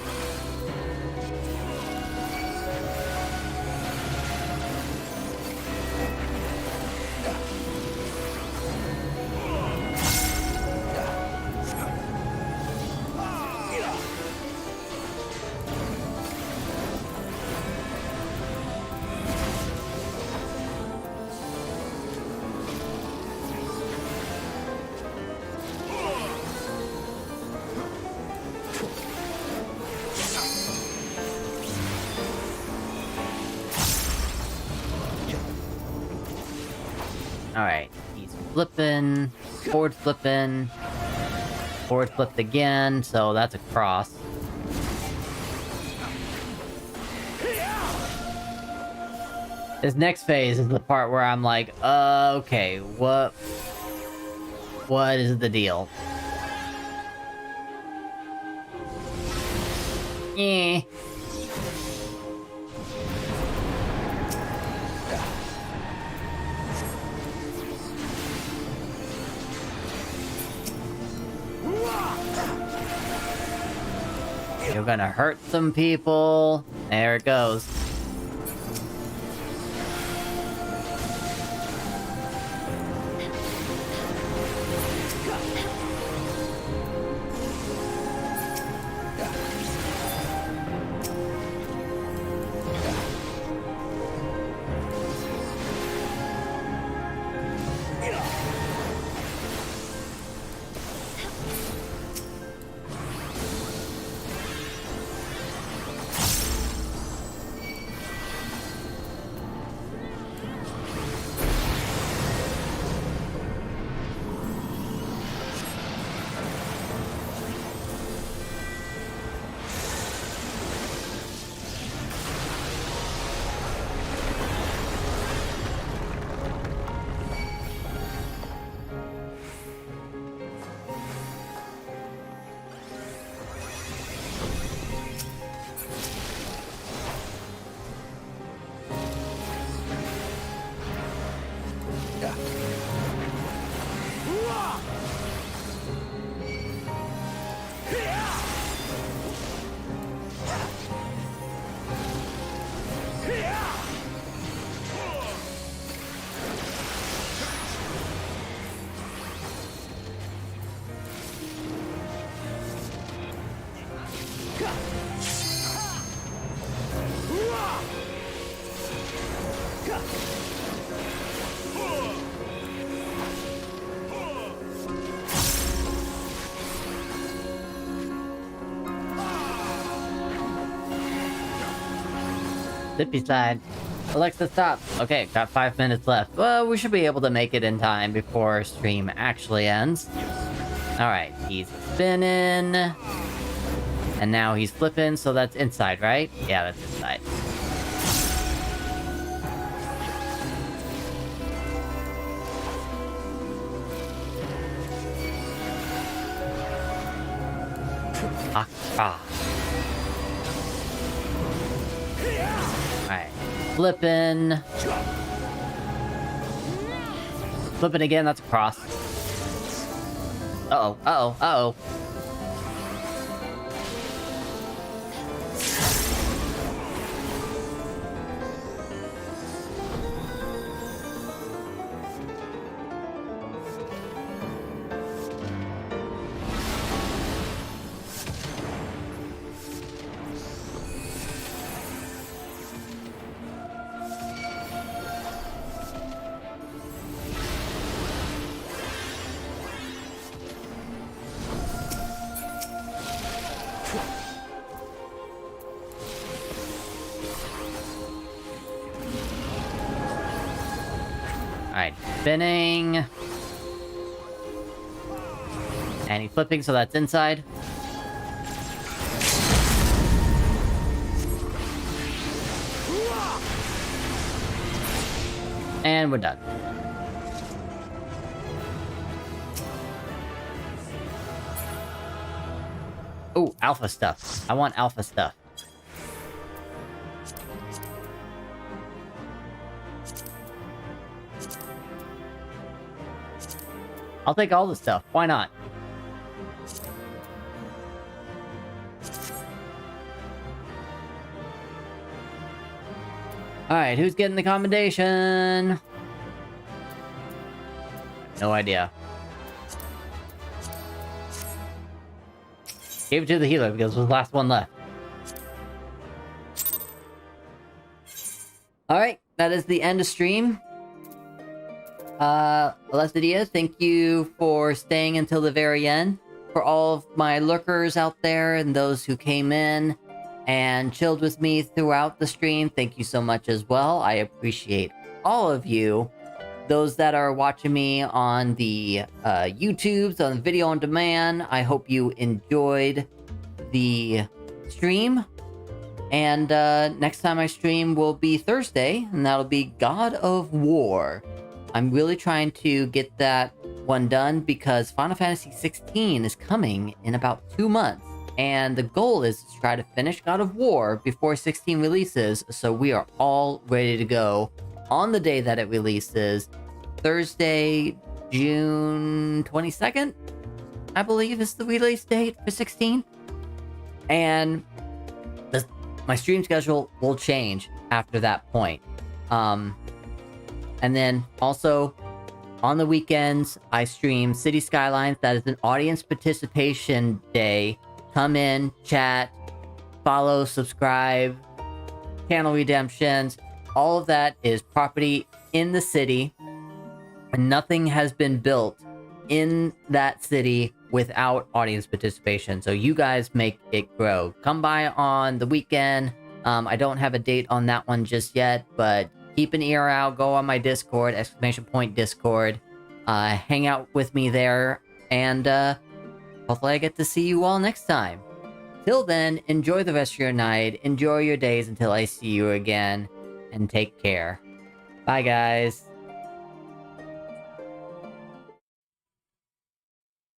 Alright, he's flipping, forward flipping, forward flipped again, so that's a cross. This next phase is the part where I'm like, okay, what is the deal? Eh. You're gonna hurt some people. There it goes. Zippy slide. Alexa, stop. Okay, got 5 minutes left. Well, we should be able to make it in time before stream actually ends. Alright, he's spinning. And now he's flipping, so that's inside, right? Yeah, that's inside. Alright. Flipping. Flipping again, that's a cross. Uh-oh, uh-oh, uh-oh. Alright, spinning. And he's flipping, so that's inside. And we're done. Oh, alpha stuff. I want alpha stuff. I'll take all the stuff. Why not? Alright, who's getting the commendation? No idea. Gave it to the healer because it was the last one left. Alright, that is the end of stream. Blessed Dia, thank you for staying until the very end. For all of my lurkers out there and those who came in and chilled with me throughout the stream, thank you so much as well. I appreciate all of you. Those that are watching me on the YouTubes, on video on demand, I hope you enjoyed the stream. And next time I stream will be Thursday, and that'll be God of War. I'm really trying to get that one done because Final Fantasy XVI is coming in about 2 months. And the goal is to try to finish God of War before 16 releases, so we are all ready to go on the day that it releases. Thursday, June 22nd, I believe is the release date for 16. And my stream schedule will change after that point. And then also on the weekends, I stream City Skylines. That is an audience participation day. Come in, chat, follow, subscribe, channel redemptions. All of that is property in the city. And nothing has been built in that city without audience participation. So you guys make it grow. Come by on the weekend. I don't have a date on that one just yet, but keep an ear out. Go on my Discord, !Discord. Hang out with me there, and hopefully I get to see you all next time. Till then, enjoy the rest of your night, enjoy your days until I see you again, and take care. Bye, guys.